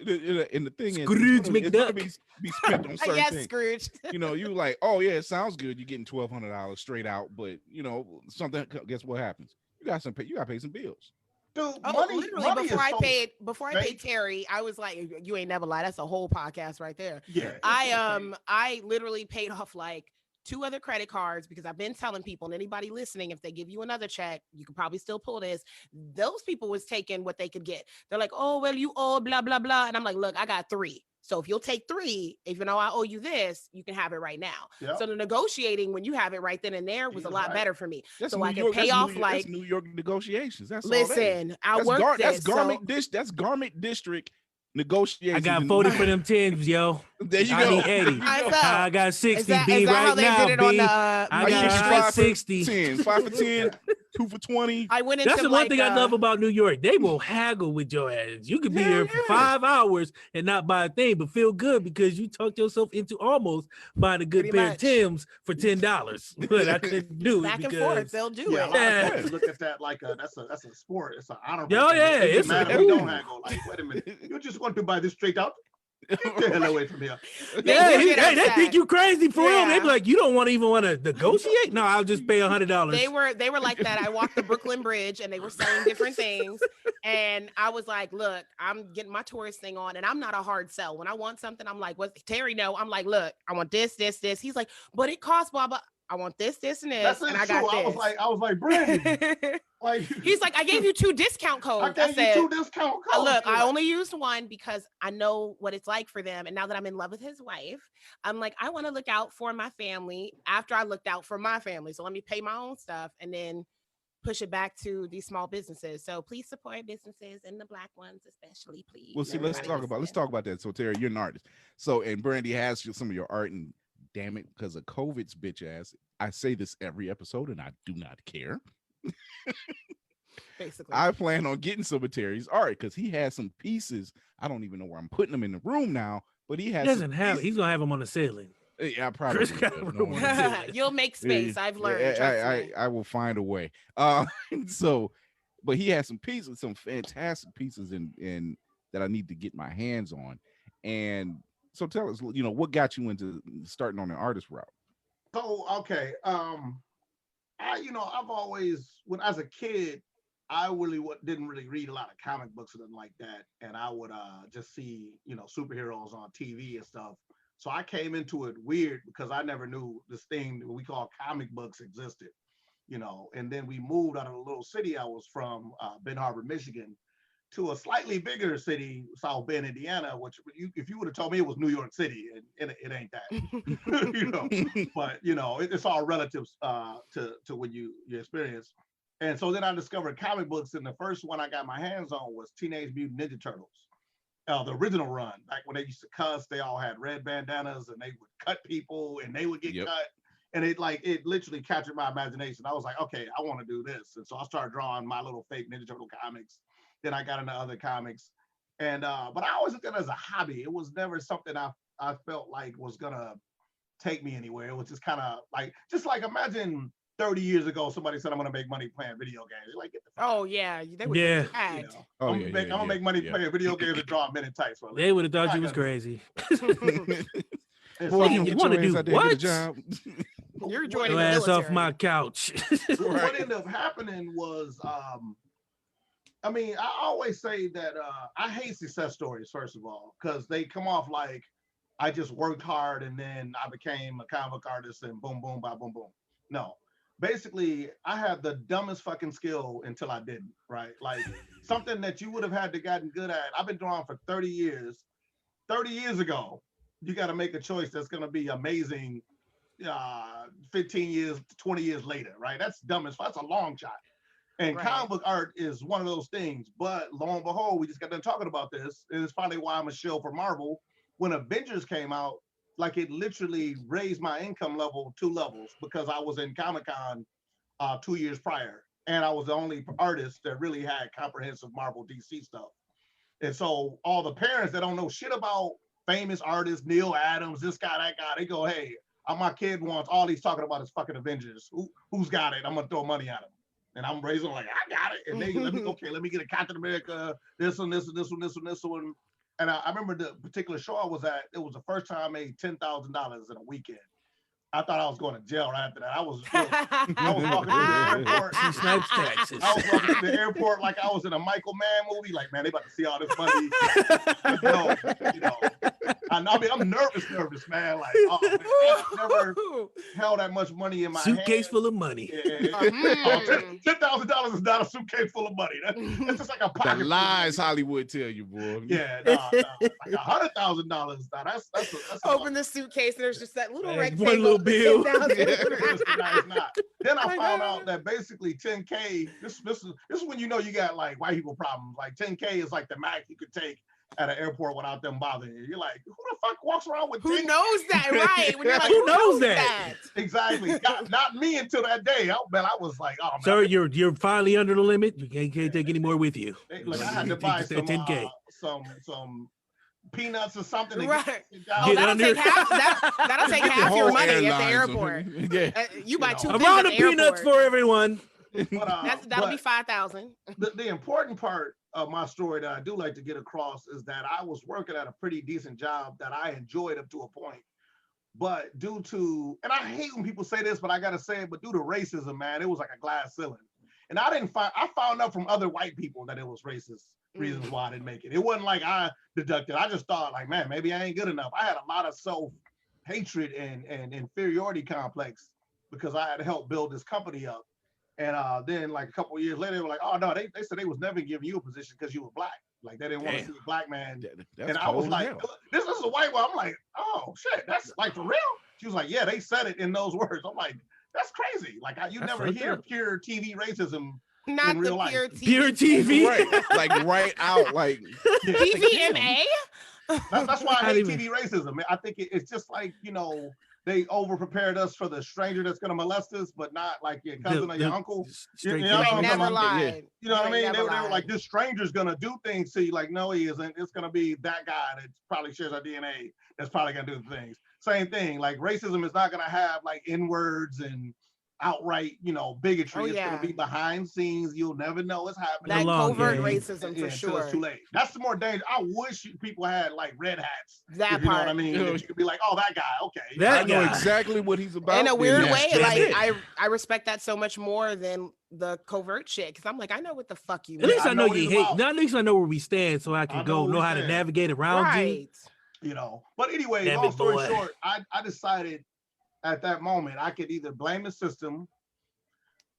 and the thing is, Scrooge it's gonna McDuck. be spent on certain Yes, things. Scrooge. You know, you like, oh yeah, it sounds good. You're getting $1,200 straight out, but you know something. Guess what happens? You got to pay some bills. Dude, Oh, money, literally money before is I so paid fake. Terry, I was like, you ain't never lie. That's a whole podcast right there. Yeah. it's so fake. I literally paid off like 2 other credit cards because I've been telling people and anybody listening, if they give you another check, you can probably still pull this. Those people was taking what they could get. They're like, oh, well, you owe blah, blah, blah. And I'm like, look, I got 3. So if you'll take 3, even though I owe you this, you can have it right now. Yep. So the negotiating when you have it right then and there was He a was lot right. better for me. That's So New I can York- pay that's off New York, like, that's New York negotiations. That's all that is. listen, I That's worked that's this. garment dish. That's garment district negotiations. I got in 40 New for York. them tins, yo. There you I go. need 80. I There you go. felt- I got 60 is that, B is that right how they now, did it on B. the I I got get Main five Street? 60. 10, 5 for 10, 2 for 20. I went into That's the like, one thing I love about New York. They will haggle with your ass. You could be Hell there for yeah. 5 hours and not buy a thing, but feel good because you talked yourself into almost buying a good Pretty pair much. of Timbs for $10. But I couldn't do it back and because forth, they'll do Yeah, a it. lot Yeah. of people look at that like that's a sport. It's an honor. Oh, yeah, They get it's mad a- if we don't ooh. haggle. Like, wait a minute, you just want to buy this straight out? Get the hell away from here. yeah, do get hey, they upset. think you crazy for real. They Yeah. be like, you don't even want to negotiate? No, I'll just pay $100. They were like that. I walked the Brooklyn Bridge and they were selling different things. And I was like, look, I'm getting my tourist thing on and I'm not a hard sell. When I want something, I'm like, what Terry know? I'm like, look, I want this, this, this. He's like, but it costs blah blah. I want this, this, and this. That's and it, I true. got I this. was like, Brandy, like He's like, I gave you 2 discount I codes. I gave said, you 2 discount codes. look, I only used 1 because I know what it's like for them. And now that I'm in love with his wife, I'm like, I want to look out for my family after I looked out for my family. So let me pay my own stuff and then push it back to these small businesses. So please support businesses and the Black ones, especially, please. Well, see, let's Everybody talk about that. So, Terry, you're an artist. So, and Brandy has some of your art, and damn it, because of COVID's bitch ass, I say this every episode, and I do not care. basically. I plan on getting some of Terry's art because he has some pieces. I don't even know where I'm putting them in the room now, but he has. He doesn't some have. pieces. He's gonna have them on the ceiling. Yeah, I probably. Chris got will. a No room one- on the ceiling. You'll make space. I've learned. Yeah, trust me. I will find a way. So, but he has some pieces, some fantastic pieces in that I need to get my hands on. And so, tell us, what got you into starting on an artist route? So okay, I've always when as a kid, I really didn't really read a lot of comic books or nothing like that, and I would just see superheroes on TV and stuff. So I came into it weird because I never knew this thing that we call comic books existed, And then we moved out of the little city I was from, Ben Harbor, Michigan, to a slightly bigger city, South Bend, Indiana. Which if you would have told me it was New York City, it ain't that, But it's all relative to what you experience. And so then I discovered comic books, and the first one I got my hands on was Teenage Mutant Ninja Turtles. The original run, back when they used to cuss, they all had red bandanas and they would cut people and they would get Yep. cut. And it literally captured my imagination. I was like, okay, I want to do this. And so I started drawing my little fake Ninja Turtle comics. Then I got into other comics. And but I always looked at it as a hobby. It was never something I felt like was gonna take me anywhere. It was just kind of like imagine 30 years ago, somebody said I'm gonna make money playing video games. You're like, get the fuck Oh yeah, they were Yeah. tagged. Oh, I'm yeah, gonna make money playing video games and draw men in tights. For a They would have thought I you was got it. crazy. And Boy, so- you get wanna your ass do out there and get a what? job. You're what- joining Your the ass off military. my couch. what ended up happening was I mean, I always say that I hate success stories, first of all, because they come off like I just worked hard and then I became a comic book artist and boom, boom, ba, boom, boom. No. Basically, I had the dumbest fucking skill until I didn't, right? Like something that you would have had to gotten good at. I've been drawing for 30 years. 30 years ago, you got to make a choice that's going to be amazing 15 years, 20 years later, right? That's dumb as fuck. That's a long shot. And Right. comic book art is one of those things. But lo and behold, we just got done talking about this. And it's probably why I'm a shill for Marvel. When Avengers came out, like it literally raised my income level 2 levels because I was in Comic-Con 2 years prior. And I was the only artist that really had comprehensive Marvel DC stuff. And so all the parents that don't know shit about famous artists, Neil Adams, this guy, that guy, they go, hey, my kid wants all he's talking about is fucking Avengers. Who's got it? I'm gonna throw money at him. And I'm raising like, I got it. And they let me get a Captain America, this one, this one, this one, this one, this one. And I remember the particular show I was at, it was the first time I made $10,000 in a weekend. I thought I was going to jail right after that. I was walking through the airport. She snipes taxes. I was walking through the airport like I was in a Michael Mann movie. Like, man, they about to see all this money. I mean, I'm nervous, man. Like, oh, man, I've never held that much money in my Suitcase hand. full of money. $10,000 is not a suitcase full of money. That's just like a pocket. The lies Hollywood tell you, boy. Yeah, like $100,000. That's Open the suitcase and there's just that little One rectangle. little bill. It's not. Then I found out that basically 10K, this is when you know you got like white people problems. Like 10K is like the max you could take at an airport without them bothering you. You're like, who the fuck walks around with 10K? Who knows that, right? When you're like, Who knows that? Exactly. Not me until that day. I was like, oh man. Sir, you're finally under the limit. You can't take any more with you. Like, I had to buy Just that 10K. some peanuts or something. To Right. get Oh, that'll under- take that'll take half your money at the airport. Yeah. You buy two A things round at of the peanuts airport. for everyone. But, That'll be 5,000. the important part of my story that I do like to get across is that I was working at a pretty decent job that I enjoyed up to a point. But due to, and I hate when people say this, but I gotta say it, but due to racism, man, it was like a glass ceiling. And I found out from other white people that it was racist reasons why I didn't make it. It wasn't like I deducted. I just thought like, man, maybe I ain't good enough. I had a lot of self-hatred and inferiority complex because I had helped build this company up. And then like a couple of years later, they were like, oh no, they said they was never giving you a position because you were black. Like they didn't want to see a black man. And I was like, this is a white one. I'm like, oh shit, that's like for real? She was like, yeah, they said it in those words. I'm like, that's crazy. Like you That's never fucked hear up. pure TV racism. Not In real the life. pure TV. Pure TV. Right. Like right out. Like PVMA? That's why I Not hate even- TV racism. I think it's just like, they over prepared us for the stranger that's gonna molest us, but not like your cousin or your uncle. Straight You to know the what I'm point. talking Never about? lied. You know what I mean? They Never were lied. like, this stranger's gonna do things to you. Like, no, he isn't. It's gonna be that guy that probably shares our DNA that's probably gonna do the things. Same thing. Like racism is not gonna have like N-words and outright, bigotry. Oh, It's yeah. gonna be behind scenes. You'll never know what's happening. That long covert game. racism Yeah, for until it's sure. too late. That's the more danger. I wish people had like red hats. That If you know what part. I mean? That you could be like, oh, that guy, okay. That I know guy. exactly what he's about. In a weird then. way, that's like it. I respect that so much more than the covert shit. Because I'm like, I know what the fuck you At mean. least I I know know what you he's hate. about. Now at least I know where we stand, so I can I go know know what how we to stand. navigate around you. Right. But anyway, Damn long it, story boy. short, I decided at that moment I could either blame the system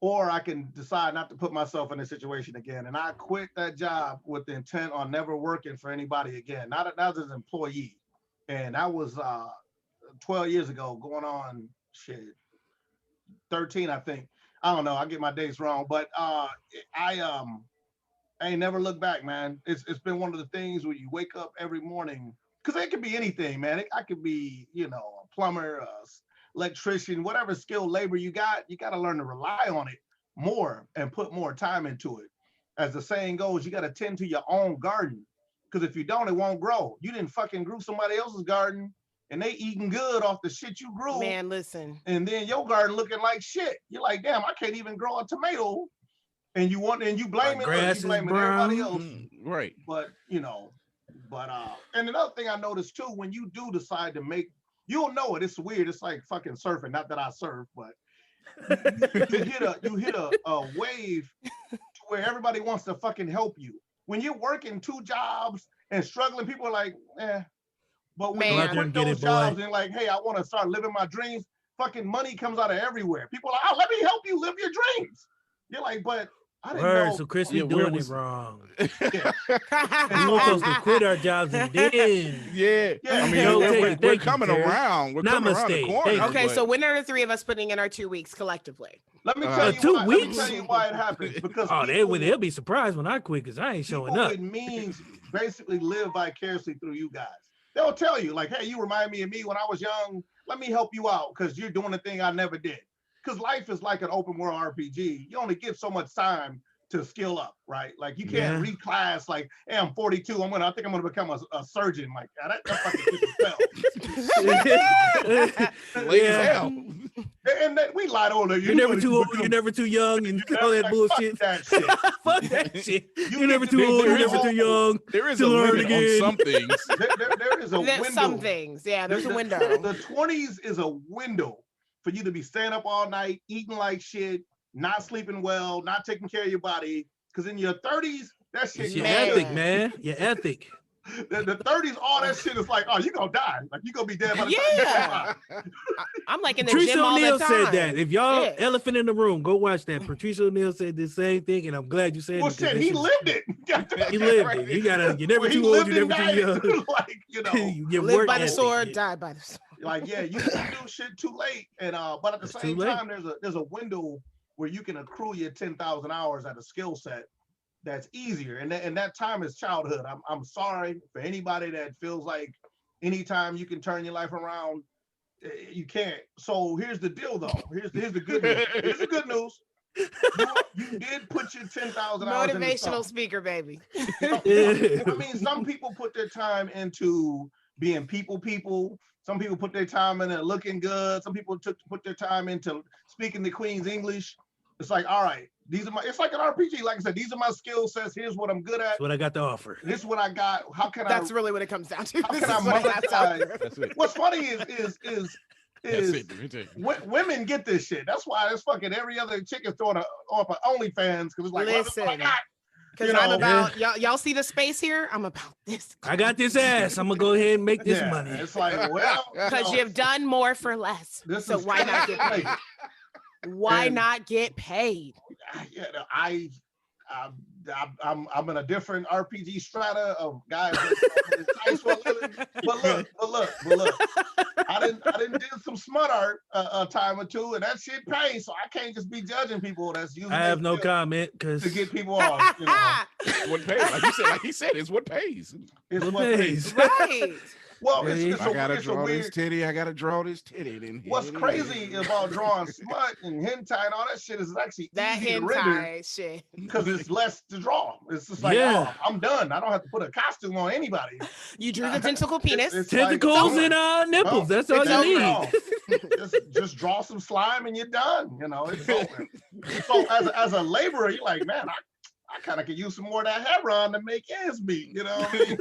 or I can decide not to put myself in a situation again. And I quit that job with the intent on never working for anybody again, not as an employee. And that was 12 years ago, going on 13, I think. I don't know. I get my dates wrong, but I ain't never looked back, man. It's been one of the things where you wake up every morning, because it could be anything, man. I could be, a plumber, electrician, whatever skilled labor you got to learn to rely on it more and put more time into it. As the saying goes, you got to tend to your own garden, because if you don't, it won't grow. You didn't fucking grew somebody else's garden and they eating good off the shit you grew. Man, listen. And then your garden looking like shit. You're like, damn, I can't even grow a tomato. And you blame it, grass you is blaming brown. everybody else. Right. But and another thing I noticed too, when you do decide to make, you'll know it. It's weird. It's like fucking surfing. Not that I surf, but you hit a wave where everybody wants to fucking help you. When you're working 2 jobs and struggling, people are like, eh. But when you quit those jobs and like, hey, I want to start living my dreams, fucking money comes out of everywhere. People are like, oh, let me help you live your dreams. You're like, but I didn't know. So Chris, we're doing it wrong. Yeah. We're supposed to quit our jobs and then. Yeah. I mean, we're coming around. We're coming around the corner. Okay, so when are the 3 of us putting in our 2 weeks collectively? Let me tell you 2 why, weeks? Let me tell you why it happens. Because they'll be surprised when I quit because I ain't showing up. It means basically live vicariously through you guys. They'll tell you like, hey, you remind me of me when I was young. Let me help you out because you're doing the thing I never did. Because life is like an open world RPG. You only get so much time to skill up, right? Like you can't reclass like, hey, I'm 42. I think I'm gonna become a surgeon. Like that fucking spell. Late as hell. And that we lied on You're never too old, you're never too young, and all that bullshit. That shit. Fuck that shit. You're never too old, you're never too young. There is a limit on some things. There is a window. Some things, yeah, there's a window. The 20s is a window for you to be staying up all night, eating like shit, not sleeping well, not taking care of your body. Because in your 30s, that shit. Your ethic, man. Your ethic. The 30s, all that shit is like, oh, you're gonna die. Like you're gonna be dead by the time you die. I'm like in the Patrice gym all O'Neal the time. said that. If y'all elephant in the room, go watch that. Patrice O'Neal said the same thing, and I'm glad you said well, it. Shit, he lived it. He lived it. You're never too old, you're never too young. Like, you know, you live by the sword, die by the sword. Like, yeah, you can do shit too late. And but at the same time, there's a window where you can accrue your 10,000 hours at a skill set that's easier. And that time is childhood. I'm sorry for anybody that feels like anytime you can turn your life around, you can't. So here's the deal though. Here's the good news. Here's the good news. You did put your 10,000 hours in motivational speaker, baby. I mean, some people put their time into being people. Some people put their time into looking good. Some people put their time into speaking the Queen's English. It's like, all right, it's like an RPG. Like I said, these are my skill sets. Here's what I'm good at. That's what I got to offer. This is what I got. How can That's really what it comes down to. How can I monetize? What's funny is women get this shit. That's why it's fucking every other chick is throwing off an OnlyFans because it's like, listen, what I got. Because I'm about y'all see the space here. I'm about this. I got this ass. I'm gonna go ahead and make this money. It's like, well, because you've done more for less. So why not get paid? Why not get paid? I'm in a different RPG strata of guys. But look. I didn't do some smut art a time or two, and that shit pays. So I can't just be judging people that's using. I have no comment because to get people off. You know. What pays? Like he said, it's what pays. It's what pays. Right. Well, I gotta draw this titty. I gotta draw this titty. What's crazy about drawing smut and hentai and all that shit is actually that easy to render shit because it's less to draw. It's just like, oh, I'm done. I don't have to put a costume on anybody. You drew the tentacle penis, tentacles like, and nipples. That's all you need. just draw some slime and you're done. You know, it's over. So as a laborer, you're like, man, I kind of could use some more of that heron to make ends meet, you know what I mean?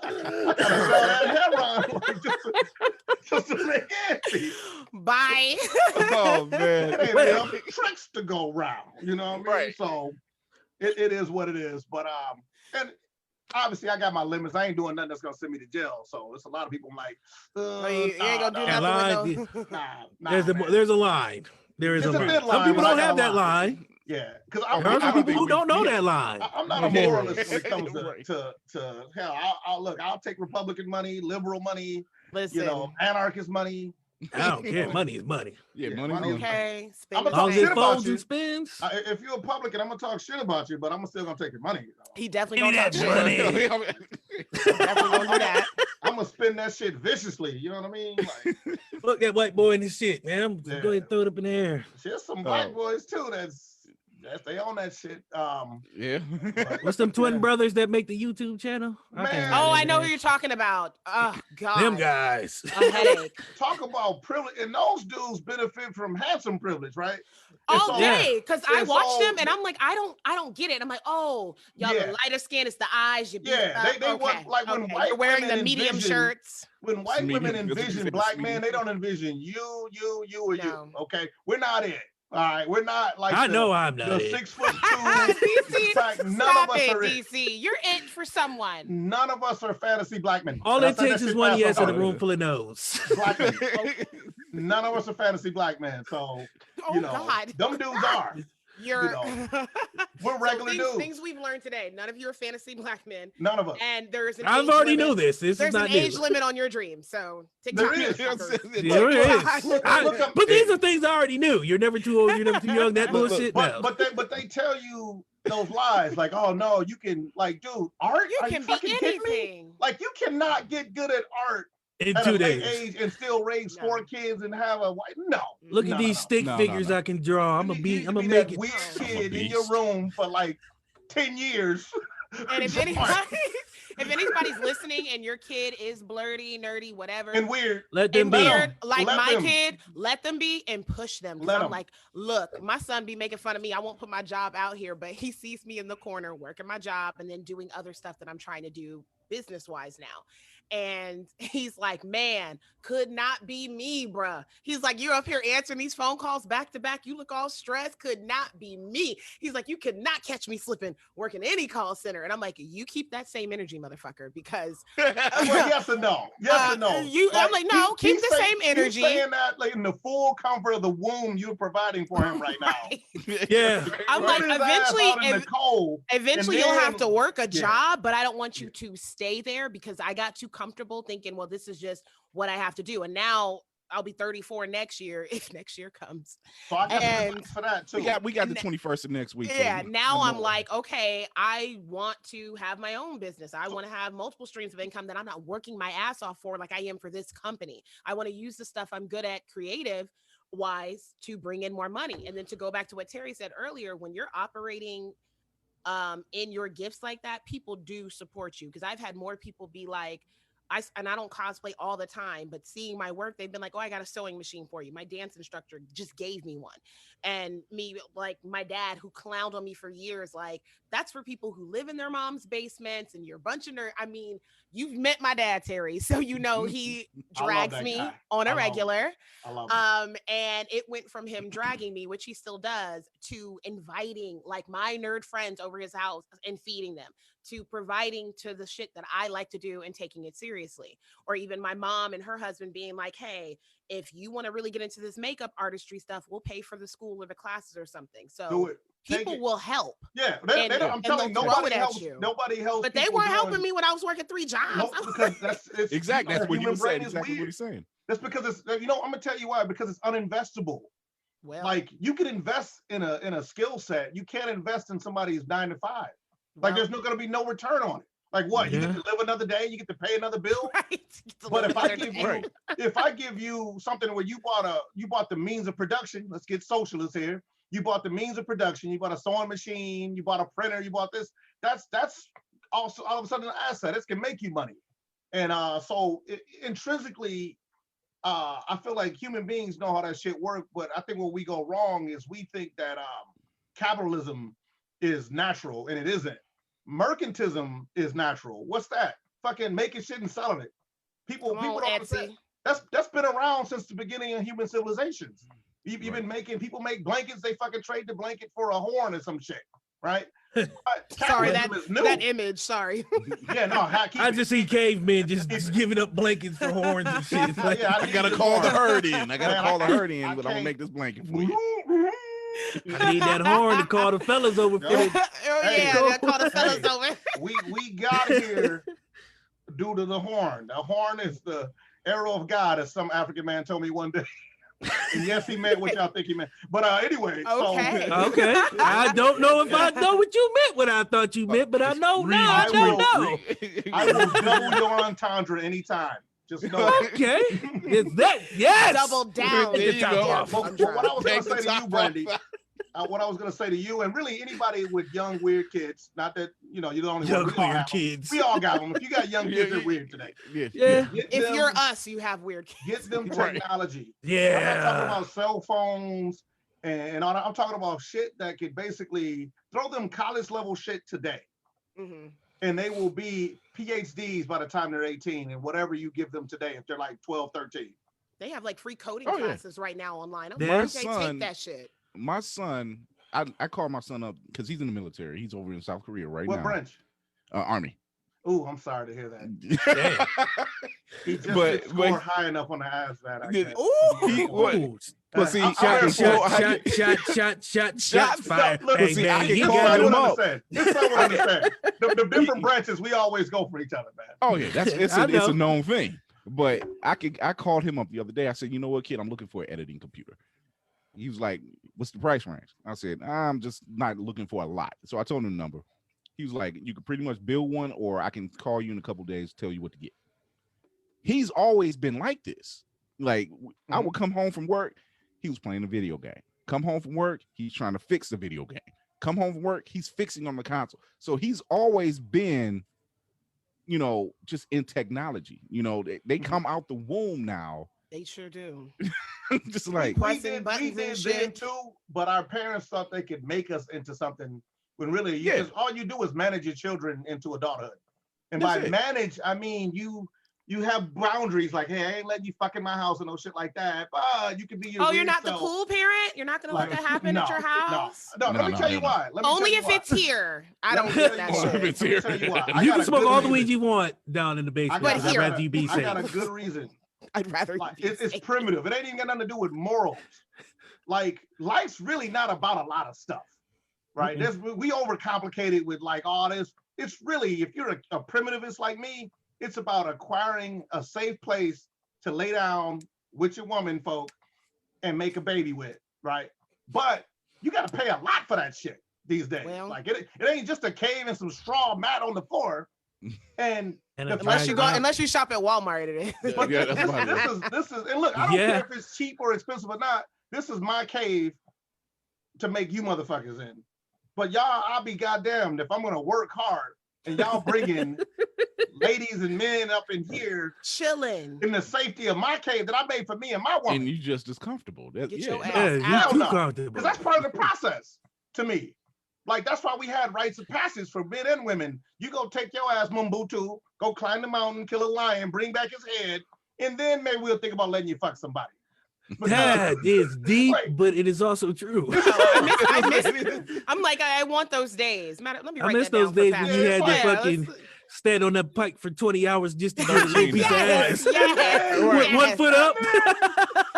I gotta sell that heron just to make ends meet. Bye. Oh man. Hey, man, tricks to go round, you know what I mean? Right. So it is what it is. But and obviously I got my limits. I ain't doing nothing that's gonna send me to jail. So it's a lot of people like, you ain't gonna do nothing. There's a line. There is a line. Some people don't have that line. Yeah, because I'm people who don't know that line. I'm not a moralist when it comes to hell. I'll take Republican money, liberal money, anarchist money. I don't care. Money is money. Yeah, money. Okay. I'm gonna talk shit about you. If you're a Republican, I'm gonna talk shit about you, but I'm still gonna take your money. He definitely gonna talk money. Definitely gonna do that. I'm gonna spend that shit viciously. You know what I mean? Like, look that white boy in this shit, man. I'm go ahead and throw it up in the air. There's some black boys too. That's they on that shit. Yeah. What's them twin brothers that make the YouTube channel? I know who you're talking about. Oh God. Them guys. A headache. Talk about privilege, and those dudes benefit from handsome privilege, right? All day, because I watch them and I'm like, I don't get it. I'm like, oh, y'all the lighter skin, it's the eyes. They want like when white you're wearing the medium shirts. When white women envision black men, they don't envision you, or you. Okay, we're not it. All right, we're not like I know I'm not the it. 6'2". DC, fact, none stop of us it, are it. DC. You're it for someone. None of us are fantasy black men. All And I it said that takes is shit one fast yes on in a purpose. room full of no's. Black men. None of us are fantasy black men. So Oh you know, God, them dudes are. you're. We're regular dudes. Things we've learned today. None of you are fantasy black men, None of us. and there's an I've age already limit. knew this. This is There's not an new. age limit on your dreams. So There TikTok. is. motherfuckers. There Look, is. look, I- look up- but these are things I already knew. You're never too old. You're never too young. That Look, bullshit. No. But they tell you those lies like, oh no, you can like, dude, art. You Are can you be fucking kidding me? anything. Like you cannot get good at art In at 2 a late days. age and still raise No. 4 kids and have a wife. No. Look No, at no, these no. stick No, no, figures no. I can draw. I'm gonna You make that it. weird I'm a kid in your beast. room for like 10 years. And if anybody's listening and your kid is blurty, nerdy, whatever, and weird. Let them and be. weird, like Let my them. kid, let them be and push them. 'Cause Let I'm 'em. like, look, my son be making fun of me. I won't put my job out here, but he sees me in the corner working my job and then doing other stuff that I'm trying to do business wise now. And he's like, man, could not be me, bruh. He's like, you're up here answering these phone calls back to back. You look all stressed. Could not be me. He's like, you could not catch me slipping working any call center. And I'm like, you keep that same energy, motherfucker, because Well, yes and no. Yes and no. I'm like, no, keep he's the saying- same energy. He's saying that like in the full comfort of the womb you're providing for him right now. Right. Yeah. I'm Put like, his ass eventually, out in the cold. eventually And you'll then- have to work a yeah. job, but I don't want you to stay there because I got too comfortable thinking, well, this is just what I have to do. And now I'll be 34 next year if next year comes. So I guess And- for that too. We got the 21st of next week. so Yeah, now I'm know. like, okay, I want to have my own business. I want to have multiple streams of income that I'm not working my ass off for like I am for this company. I want to use the stuff I'm good at creative wise to bring in more money. And then to go back to what Terry said earlier, when you're operating in your gifts like that, people do support you. Because I've had more people be like, I don't cosplay all the time, but seeing my work, they've been like, oh, I got a sewing machine for you. My dance instructor just gave me one. And me, like my dad who clowned on me for years, like that's for people who live in their mom's basements and you're a bunch of nerds. I mean, you've met my dad, Terry, so you know he I love drags that me guy. on I a love him. regular. I love it. And it went from him dragging me, which he still does, to inviting like my nerd friends over his house and feeding them, to providing to the shit that I like to do and taking it seriously. Or even my mom and her husband being like, hey, if you want to really get into this makeup artistry stuff, we'll pay for the school or the classes or something. Do So it. Take people it. will help, Yeah, and- I'm and telling you, they'll throw nobody it at helps. you. Nobody helps. but they people weren't doing- helping me when I was working 3 jobs. No, because it's Exactly. That's the what you human were saying. brain is Exactly what weird. he's saying. That's because it's I'm gonna tell you why, because it's uninvestable. Well, Like you can invest in a skill set. You can't invest in somebody's 9 to 5. Like well, there's gonna be no return on it. Like what? You Yeah. get to live another day, you get to pay another bill. right. It's a But little if I better give than- you Right. if I give you something where you bought the means of production, let's get socialist here. You bought the means of production, you bought a sewing machine, you bought a printer, you bought this. That's also all of a sudden an asset. It can make you money. And intrinsically, I feel like human beings know how that shit works, but I think where we go wrong is we think that capitalism is natural and it isn't. Mercantism is natural. What's that? Fucking making shit and selling it. People Come on, don't understand. Etsy. That's been around since the beginning of human civilizations. You've Right. been making people make blankets. They fucking trade the blanket for a horn or some shit, right? But Sorry, capitalism is new. that image. Sorry. Yeah, no, keep I it. just see cavemen just giving up blankets for horns and shit. It's like, Yeah, I need gotta this call the horn. herd in. I gotta Man, call the herd I in, but I'm gonna can't- make this blanket for you. I need that horn to call the fellas over for Yeah. the Oh Hey, yeah, that called the fellas hey. over. we got here due to the horn. The horn is the arrow of God, as some African man told me one day. And yes, he meant what y'all think he meant. But anyway, Okay. Okay. I don't know if I know what you meant, what I thought you meant, but I know now I I don't will- know. I will double your entendre anytime. Just know that. Okay. Is that yes? Double down. There you go. Top But off. what I was Take going to the say to top you, Brandy, off. what I was going to say to you, and really anybody with young, weird kids, not that, you're the only one. Young We all weird have 'em. kids. We all got them. If you got young kids, Yeah, they're weird today. Yeah. Yeah. Get If them- you're us, you have weird kids. get them Right. technology. I'm not talking Yeah. about cell phones and all that. I'm talking about shit that could basically throw them college level shit today. Mhm. And they will be PhDs by the time they're 18 and whatever you give them today if they're like 12, 13. They have like free coding Oh, yeah. classes right now online. I'm Their like, okay, son- take that shit. my son, I call my son up because he's in the military. He's over in South Korea right now. What branch? Army. Ooh, I'm sorry to hear that. He just didn't score high enough on the ASVAB. But see, shots fired. Look, see, I can call him up. The different branches, we always go for each other, man. Oh yeah, it's a known thing. But I called him up the other day. I said, you know what, kid, I'm looking for an editing computer. He was like, what's the price range? I said, I'm just not looking for a lot. So I told him the number. He was like, you could pretty much build one, or I can call you in a couple of days, tell you what to get. He's always been like this. Like, I would come home from work, he was playing a video game. Come home from work, he's trying to fix the video game. Come home from work, he's fixing on the console. So he's always been, you know, just in technology. You know, they come out the womb now. They sure do. Just like we did then too, but our parents thought they could make us into something when really all you do is manage your children into adulthood. And by manage, I mean you have boundaries like, hey, I ain't letting you fuck in my house and no shit like that. But you can be your you're not the cool parent? You're not gonna let that happen at your house? No, let me tell you why. Only if it's here. I don't get that shit. You can smoke all the weed you want down in the basement. I'd rather you be safe. I got a good reason. I'd rather it's primitive. It ain't even got nothing to do with morals. Like, life's really not about a lot of stuff, right? We overcomplicate it with like all this. It's really, if you're a primitivist like me, it's about acquiring a safe place to lay down with your woman folk and make a baby with, right? But you got to pay a lot for that shit these days. Well, like it ain't just a cave and some straw mat on the floor. And unless you shop at Walmart, it is. This is, and look, I don't care if it's cheap or expensive or not. This is my cave to make you motherfuckers in. But y'all, I'll be goddamned if I'm gonna work hard and y'all bringing ladies and men up in here chilling in the safety of my cave that I made for me and my woman. And you just as comfortable. You're too comfortable. Because that's part of the process to me. Like, that's why we had rites of passage for men and women. You go take your ass Mumbutu, go climb the mountain, kill a lion, bring back his head, and then maybe we'll think about letting you fuck somebody. That is deep, but it is also true. I'm like, I want those days. Let me write I miss that those days when you had to fucking stand on that pike for 20 hours just to get a little piece of ass. With 1 foot up.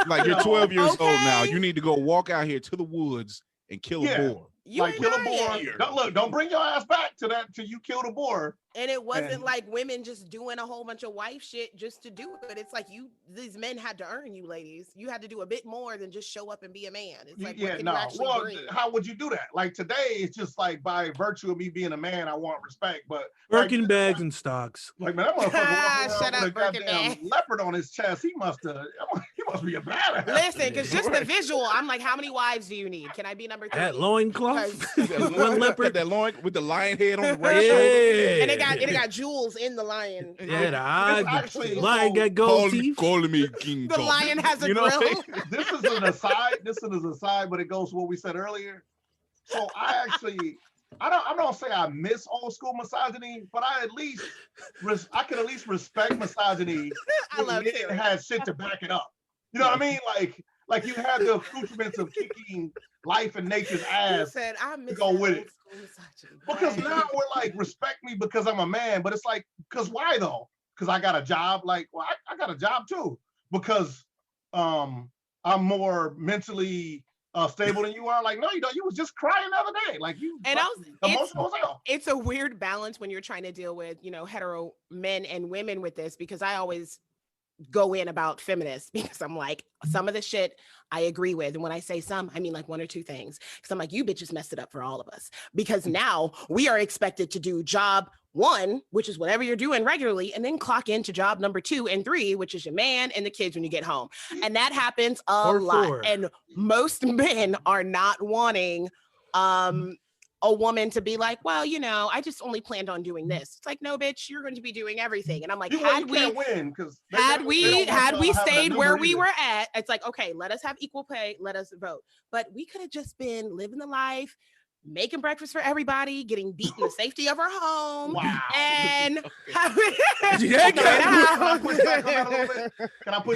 Like, you're 12 years old now. You need to go walk out here to the woods and kill a boar. Kill a boar. Don't bring your ass back to that till you kill the boar. And it wasn't like women just doing a whole bunch of wife shit just to do it. It's like these men had to earn you, ladies. You had to do a bit more than just show up and be a man. It's like, well, how would you do that? Like, today, it's just like by virtue of me being a man, I want respect. But Birkin bags and stocks. Like, man, that motherfucker walking around with a goddamn leopard on his chest. He must be a badass. Listen, because just the visual, I'm like, how many wives do you need? Can I be number 3? That loincloth. One leopard. That loin with the lion head on the right shoulder. And it got jewels in the lion. Yeah, the eyes. The lion got gold teeth. Calling me King Kong. The lion has a grill. This is an aside. But it goes to what we said earlier. So I don't say I miss old school misogyny, but I can at least respect misogyny. I love it. It had shit to back it up. You know what I mean? Like you had the accoutrements of kicking life and nature's ass to go with it. Because now we're like, respect me because I'm a man, but it's like, because why though? Because I got a job. Like, well, I got a job too. Because I'm more mentally stable than you are. Like, no, you don't. You was just crying the other day. Like, you emotional as hell. It's a weird balance when you're trying to deal with, hetero men and women with this, because I always go in about feminists because I'm like, some of the shit I agree with. And when I say some, I mean like 1 or 2 things. Because I'm like, you bitches messed it up for all of us. Because now we are expected to do job 1, which is whatever you're doing regularly, and then clock into job number 2 and 3, which is your man and the kids when you get home. And that happens a lot. 4. And most men are not wanting a woman to be like, well, I just only planned on doing this. It's like, no, bitch, you're going to be doing everything. And I'm like, had we stayed where we were at, it's like, okay, let us have equal pay, let us vote. But we could have just been living the life, making breakfast for everybody, getting beat in the safety of our home. Wow. And Can I push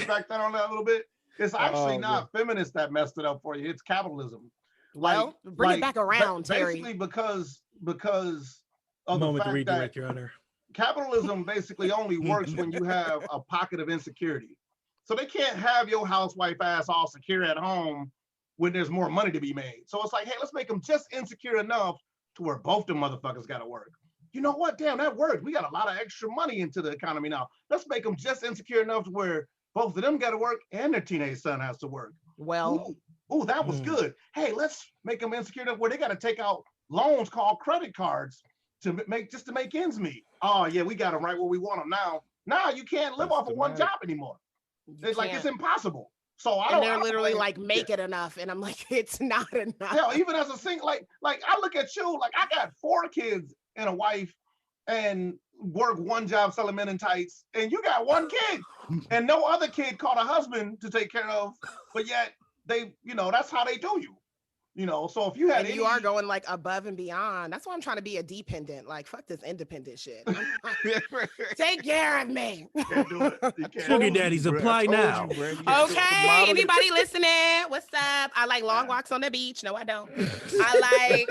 back on that a little bit? It's actually not feminists that messed it up for you. It's capitalism. Well, bring it back around, Terry. Basically, because of the Moment to fact redirect, that Your Honor. capitalism basically only works when you have a pocket of insecurity. So they can't have your housewife ass all secure at home when there's more money to be made. So it's like, hey, let's make them just insecure enough to where both the motherfuckers got to work. You know what? Damn, that worked. We got a lot of extra money into the economy now. Let's make them just insecure enough to where both of them got to work and their teenage son has to work. Well, ooh, that was good. Hey, let's make them insecure enough where they got to take out loans called credit cards to make ends meet. Oh yeah, we got them right where we want them now. Now you can't live off of one job anymore. It's like it's impossible. So they're literally like, make it enough, and I'm like, it's not enough. Yeah, even as a single, like I look at you, like I got 4 kids and a wife, and work one job selling men in tights, and you got 1 kid, and no other kid caught a husband to take care of, but yet they, that's how they do you. So if you had you are going like above and beyond. That's why I'm trying to be a dependent. Like, fuck this independent shit. Take care of me. Sugar daddies apply now. Okay, anybody listening? What's up? I like long walks on the beach. No, I don't. I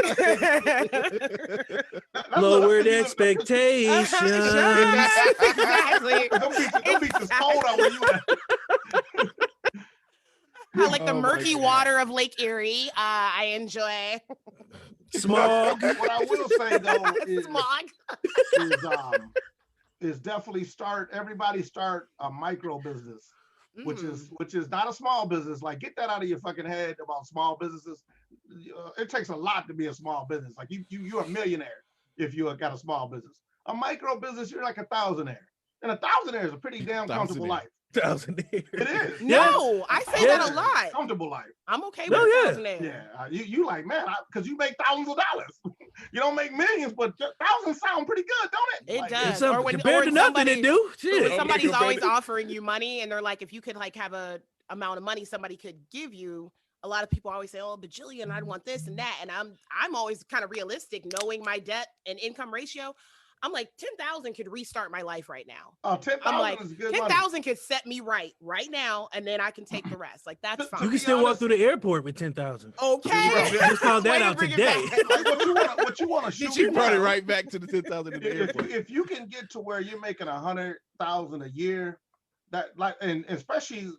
like lowered expectations. Exactly. Don't be just cold on when you. I like the murky water of Lake Erie. I enjoy smog. What I will say though is definitely everybody start a micro business, which is not a small business. Like, get that out of your fucking head about small businesses. It takes a lot to be a small business. Like you're a millionaire if you got a small business. A micro business, you're like a thousandaire, and a thousandaire is a pretty damn comfortable life. Thousandaire. It is. No, I say that a lot. Comfortable life. I'm okay with thousandaire. Yeah, you like, man, because you make thousands of dollars. You don't make millions, but thousands sound pretty good, don't it? It like, does. Or when compared to nothing, it do. Shit. When somebody's always offering you money, and they're like, if you could like have a amount of money somebody could give you. A lot of people always say, "Oh, bajillion, I'd want this and that," and I'm always kind of realistic, knowing my debt and income ratio. I'm like, 10,000 could restart my life right now. Oh, 10,000 is good. 10,000 could set me right now, and then I can take the rest. Like, that's fine. You can still walk through the airport with 10,000. Okay. Just found that out today. What you want to shoot? You brought it right back to the 10,000 in the airport. If you can get to where you're making 100,000 a year, and especially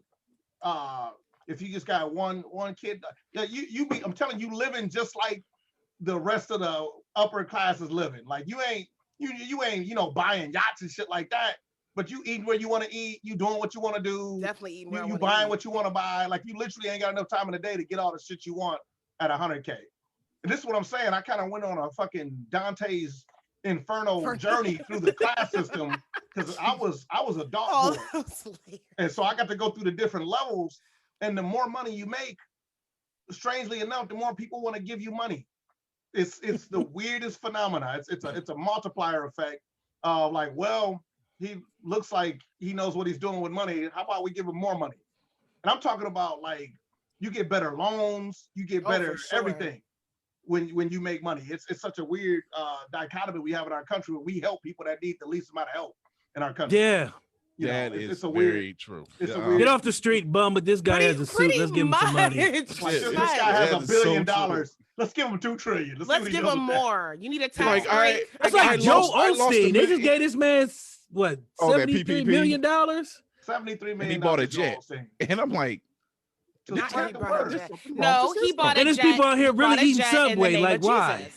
if you just got one kid, I'm telling you, living just like the rest of the upper class is living. Like you ain't buying yachts and shit like that, but you eating where you want to eat, you doing what you want to do. Definitely eating where you buying what you want to buy. Like you literally ain't got enough time in the day to get all the shit you want at 100K. And this is what I'm saying. I kind of went on a fucking Dante's Inferno journey through the class system because I was a dog boy. And so I got to go through the different levels. And the more money you make, strangely enough, the more people want to give you money. It's the weirdest phenomena. It's a multiplier effect of like, well, he looks like he knows what he's doing with money. How about we give him more money? And I'm talking about like you get better loans, you get better everything when you make money. It's such a weird dichotomy we have in our country where we help people that need the least amount of help in our country. Yeah. It's a very weird, true. It's a weird, get off the street, bum, but this guy has a suit. Let's give him some money. This guy has $1 billion. Let's give him $2 trillion. Let's give him more. You need a tax break. That's like Joe Osteen. They just gave this man what, $73 million? $73 million. And he bought a jet. And I'm like, no, he bought a jet. And there's people out here really eating Subway. Like, why?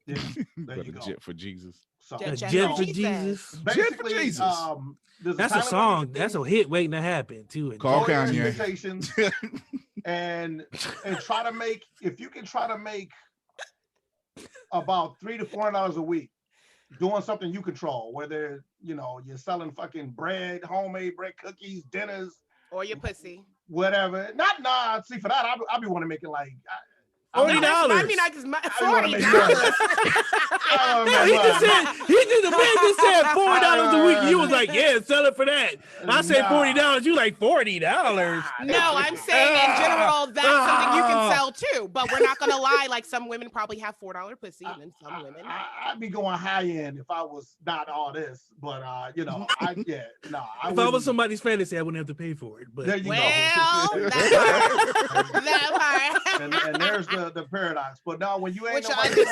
Yeah, got a jet for Jesus. A jet for Jesus. Jet for Jesus. That's a song. That's a hit waiting to happen too. Call Kanye. and try to make, if you can try to make about $300 to $400 a week doing something you control, whether you're selling fucking bread, homemade bread, cookies, dinners, or your pussy, whatever. See, for that I'll be wanting to make it like $40. I mean, I just $40. He did the man just said $4 a week. You was like, yeah, sell it for that. I said $40. You like $40. No, I'm saying in general that's something you can sell too. But we're not gonna lie. Like some women probably have $4 pussy, and some women. I'd be going high end if I was not all this, but If I was somebody's fantasy, I wouldn't have to pay for it. But there you go. That part. And there's the paradise. But now when you ain't Which nobody,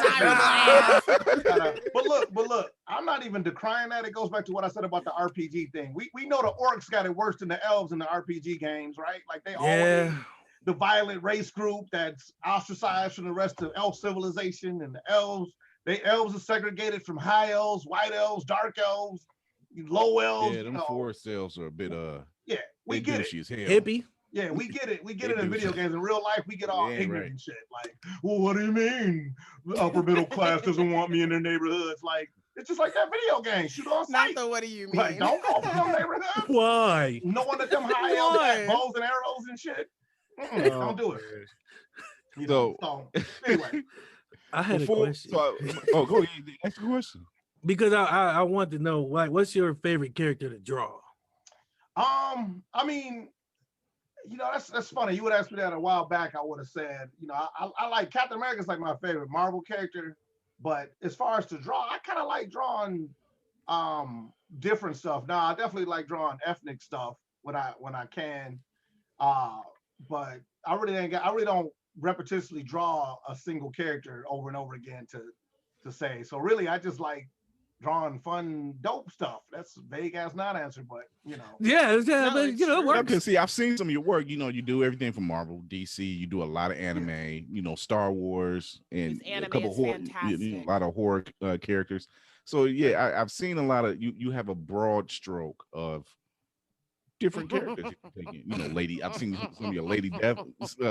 but look, I'm not even decrying that. It goes back to what I said about the RPG thing. We know the orcs got it worse than the elves in the RPG games, right? Like they always the violent race group that's ostracized from the rest of elf civilization, and the elves are segregated from high elves, white elves, dark elves, low elves. Yeah, them forest elves are a bit we get it. Hippie. Yeah, we get it. We get it in video games. In real life, we get all ignorant and shit. Like, well, what do you mean the upper middle class doesn't want me in their neighborhoods? Like, it's just like that video game. Shoot on sight. Not the what do you mean? Like, don't go for them neighborhoods. Why? Knowing that them high elves got bows and arrows and shit. Don't do it. You know, so anyway. I had a question. Go ahead. Ask the question. Because I want to know, like, what's your favorite character to draw? I mean, you know, that's funny. You would ask me that a while back. I would have said, you know, I like Captain America's like my favorite Marvel character, but as far as to draw, I kind of like drawing different stuff. Now, I definitely like drawing ethnic stuff when I can, but I really don't repetitively draw a single character over and over again to say. So really, I just like drawing fun, dope stuff. That's a vague ass non-answer, but you know. Yeah, but you know, it works. Because see, I've seen some of your work. You know, you do everything from Marvel, DC. You do a lot of anime. You know, Star Wars and a couple horror, a lot of horror characters. So yeah, I've seen a lot of you. You have a broad stroke of different characters. You know, I've seen some of your Lady Death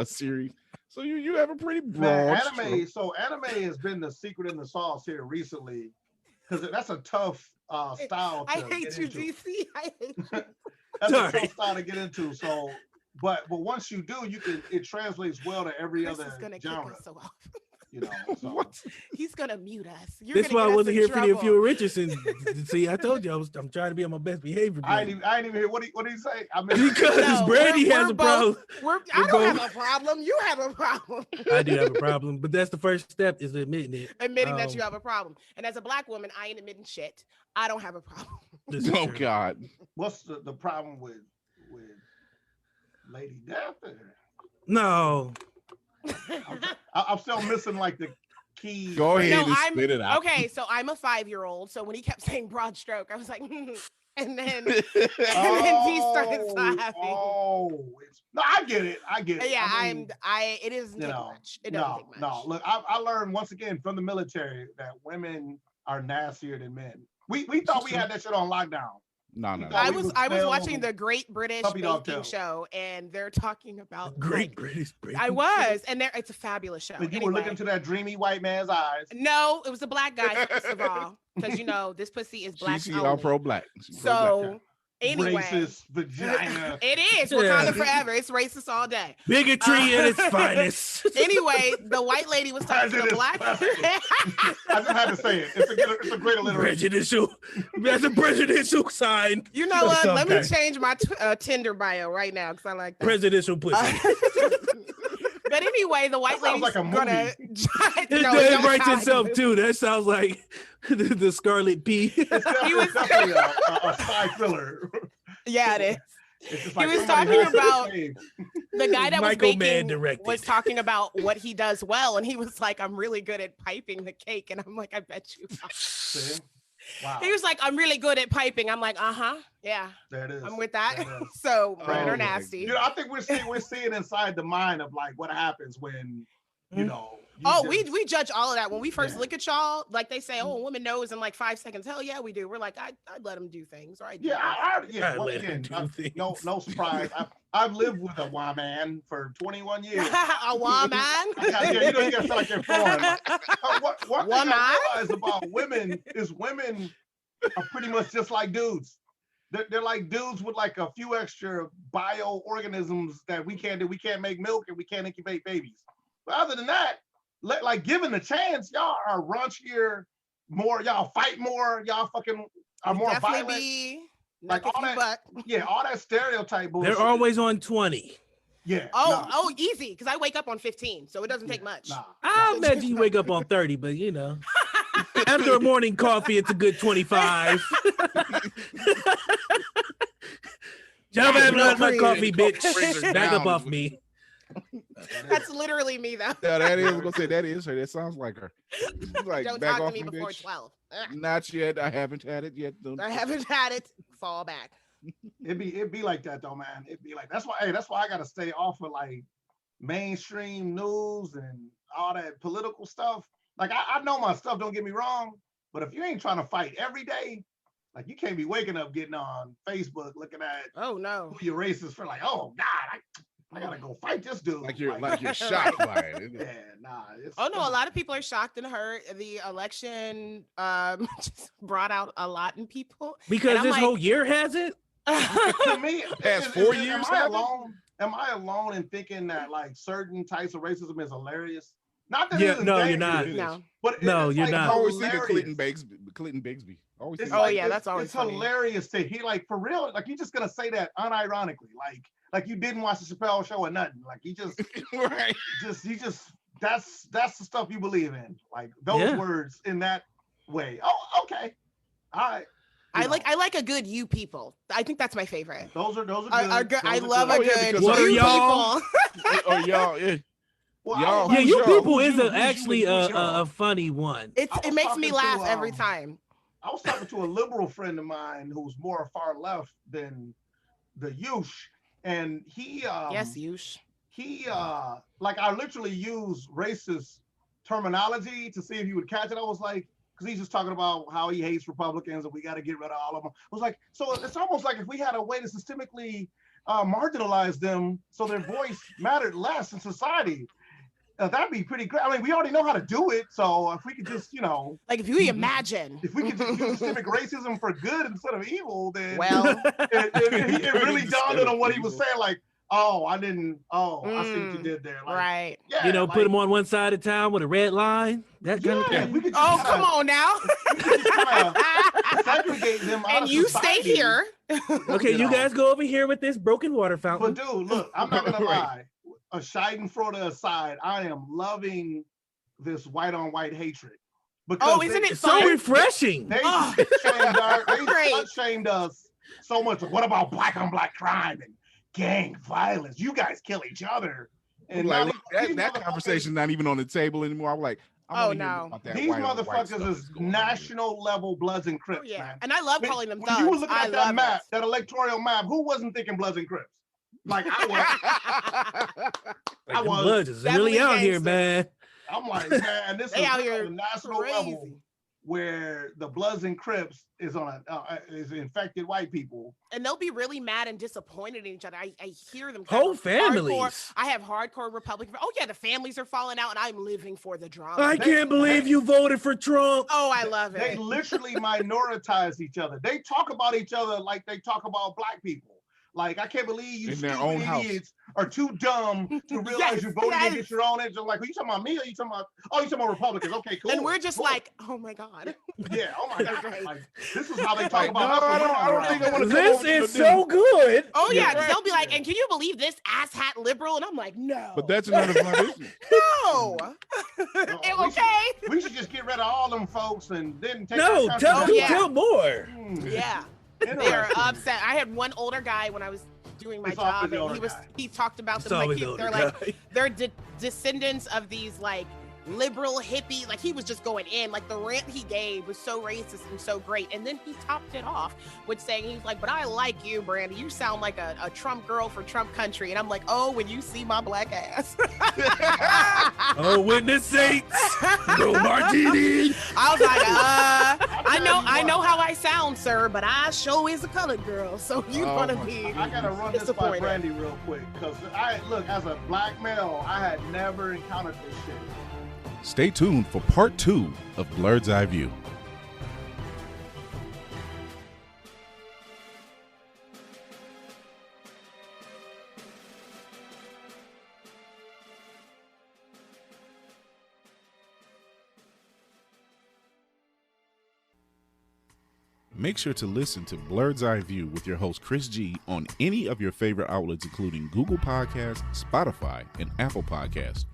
series. So you have a pretty broad anime. So anime has been the secret in the sauce here recently. Because that's a tough style. I hate you, DC. I hate you. That's a tough style to get into. So, but once you do, it translates well to every other genre. So off. You know, so. He's gonna mute us. That's why I wasn't here for the Fuel Richardson. See, I told you I'm trying to be on my best behavior. I ain't even hear what did he say? I mean, because Brady has a problem. I don't have a problem. You have a problem. I do have a problem, but that's the first step is admitting it. Admitting that you have a problem. And as a Black woman, I ain't admitting shit. I don't have a problem. Oh God. What's the problem with Lady Death? No. I'm still missing like the key. Go ahead and spit it out. Okay, so I'm a 5-year-old. So when he kept saying broad stroke, I was like, and then he started laughing. No, I get it. Yeah, I mean, it isn't much. It doesn't take much. No, look, I learned once again from the military that women are nastier than men. We thought we had that shit on lockdown. No. I was watching the Great British Baking Show, and they're talking about Great British Baking. I was, and it's a fabulous show. But you were looking to that dreamy white man's eyes. No, it was a Black guy first of all, because you know this pussy is Black. She's all pro-Black. So anyway, racist vagina. It is Wakanda forever. It's racist all day. Bigotry at its finest. Anyway, the white lady was talking to the Black. I just had to say it. It's a great alliteration. Prejudicial. That's a presidential sign. You know what? Let me change my Tinder bio right now because I like that. Presidential pussy. But anyway, the white lady's like gonna. It writes itself too. That sounds like the Scarlet P. He was definitely a spy thriller. Yeah, it is. Like he was talking about the guy that was baking was talking about what he does well, and he was like, "I'm really good at piping the cake," and I'm like, "I bet you are." Wow. He was like, "I'm really good at piping." I'm like, yeah. There it is. I'm with that. So men are nasty. You know, I think we're seeing inside the mind of like what happens when, you know. We judge all of that when we first look at y'all. Like they say, "Oh, a woman knows in like 5 seconds." Hell yeah, we do. We're like, I'd let them do things, right? No surprise. I've lived with a woman for 21 years. A woman? You gotta feel like they're foreign. What thing I realize about women is women are pretty much just like dudes. They're like dudes with like a few extra bioorganisms that we can't do. We can't make milk and we can't incubate babies. But other than that, like given the chance, y'all are raunchier, y'all fight more, y'all fucking are more violent. Like all that, all that stereotype bullshit. They're always on 20. Yeah. Easy, because I wake up on 15, so it doesn't take much. I imagine you wake up on 30, but you know, after a morning coffee, it's a good 25. Y'all haven't had my coffee, bitch. Back up off me. That's literally me, though. Yeah, that is. I'm gonna say that is her. That sounds like her. Like, Don't back talk off to me me, before bitch. 12. Ugh. Not yet. I haven't had it yet. I haven't had it. Fall back. It'd be like that though, man. It'd be like that's why I gotta stay off of like mainstream news and all that political stuff. Like I know my stuff, don't get me wrong, but if you ain't trying to fight every day, like you can't be waking up getting on Facebook looking at Oh, no. who your racist for like, oh God, I gotta go fight this dude. Like you're shocked by it. yeah, nah. Oh, no. A lot of people are shocked and hurt. The election just brought out a lot in people. Because I'm this like- whole year has it. To me, Past 4 years, am I haven't? alone? Am I alone in thinking that like certain types of racism is hilarious? Not that Yeah, it isn't no, you're dangerous, not. It is. No. But No, it's you're like not. I always see the hilarious. Clinton Bigsby. Always see It's that. Oh, like, yeah, that's always it's funny. hilarious to he like for real. Like you just gonna say that unironically, like you didn't watch the Chappelle show or nothing. Like you just Right. that's the stuff you believe in. Like those Yeah. words in that way. Oh, okay, all right. You know, I like a good you people. I think that's my favorite. those are good. I Those are love good. a good because What are you y'all? people. Oh, y'all. Yeah. Well, I Y'all- was Yeah, like, you y'all? people who's is you? a, Who's you? actually Who's a y'all? funny one. It I was makes me talking to, laugh every time. I was talking to a liberal friend of mine who's more far left than the Yush, and he Yes, Yush. he like I literally use racist terminology to see if he would catch it. I was like, because he's just talking about how he hates Republicans and we got to get rid of all of them. I was like, so it's almost like if we had a way to systemically marginalize them so their voice mattered less in society. That'd be pretty great. I mean, we already know how to do it. So if we could just, you know, Like if you imagine. if we could just use systemic racism for good instead of evil, then Well, it really Good dawned instead on of what he was evil. saying. Like, oh, I see what you Mm, did there. Like, right. yeah, You know, like, put them on one side of town with a red line. That kind of yeah, thing. we could Oh, just come kinda- on now. we could just kinda segregate them out And of you stay society. here. Okay, you you know. guys go over here with this broken water But fountain. dude, look, I'm not gonna Right. lie. Schadenfreude aside, I am loving this white on white hatred. Oh, isn't it It's so fun? refreshing. They Oh, great. shamed us so much. What about black on black crime and gang violence? You guys kill each other. And Like, now that these that motherfuckers- conversation's not even on the table anymore. I'm like, I Oh, wanna hear no. about that These white on white motherfuckers stuff is that's going on. national level Bloods and Oh, Crips, yeah. man. And I love calling them When thugs. you were looking I at love that map, it. that electoral map, who wasn't thinking Bloods and Crips? Like I was. Like, I the was Bloods is definitely really out here, gangster. man. I'm like, man, this They is out on here a national level Crazy. where the Bloods and Crips is on is infected white people. And they'll be really mad and disappointed in each other. I hear them. Whole hardcore- families. I have hardcore Republican. Oh yeah, the families are falling out, and I'm living for the drama. I can't believe you voted for Trump. Oh, I love They it. literally minoritize each other. They talk about each other like they talk about black people. Like, I can't believe you In their stupid own house. idiots are too dumb to realize Yes, you voted yes. against your own age. I'm like, are you talking about me or you talking about, oh, you talking about Republicans? Okay, cool. And we're just Cool. like, oh my god. yeah, oh my God. Right. Like, this is how they talk Like, about no, us. when I we're don't- not I don't think I around. wanna come This over to is the so good. Oh yeah, Yeah. 'cause they'll be like, and can you believe this asshat liberal? And I'm like, no. But that's none of my business. no. Okay. We should just get rid of all them folks and then take No, our tell, country. yeah. tell more. Yeah. They're Interesting. upset. I had one older guy when I was doing my It's always job, the and older guy. he talked about It's them like always the they're older like guy. they're descendants of these like liberal hippie. Like he was just going in. Like the rant he gave was so racist and so great. And then he topped it off with saying he's like, "But I like you, Brandy. You sound like a Trump girl for Trump country." And I'm like, "Oh, when you see my black ass." Oh, witness saints. No martini. I was like, I tell you know what. how I sound, sir, but I show is a colored girl, so you're Oh gonna my be. I gotta run this by disappointed. Brandy real quick because I look as a black male, I had never encountered this shit. Stay tuned for part 2 of Blurred's Eye View. Make sure to listen to Blurred's Eye View with your host Chris G on any of your favorite outlets, including Google Podcasts, Spotify, and Apple Podcasts.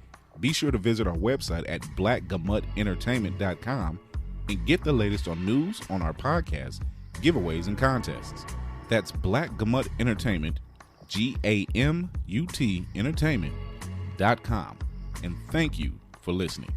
Be sure to visit our website at blackgamuttentertainment.com and get the latest on news on our podcast, giveaways, and contests. That's Black Gamut Entertainment, GAMUT Entertainment, And thank you for listening.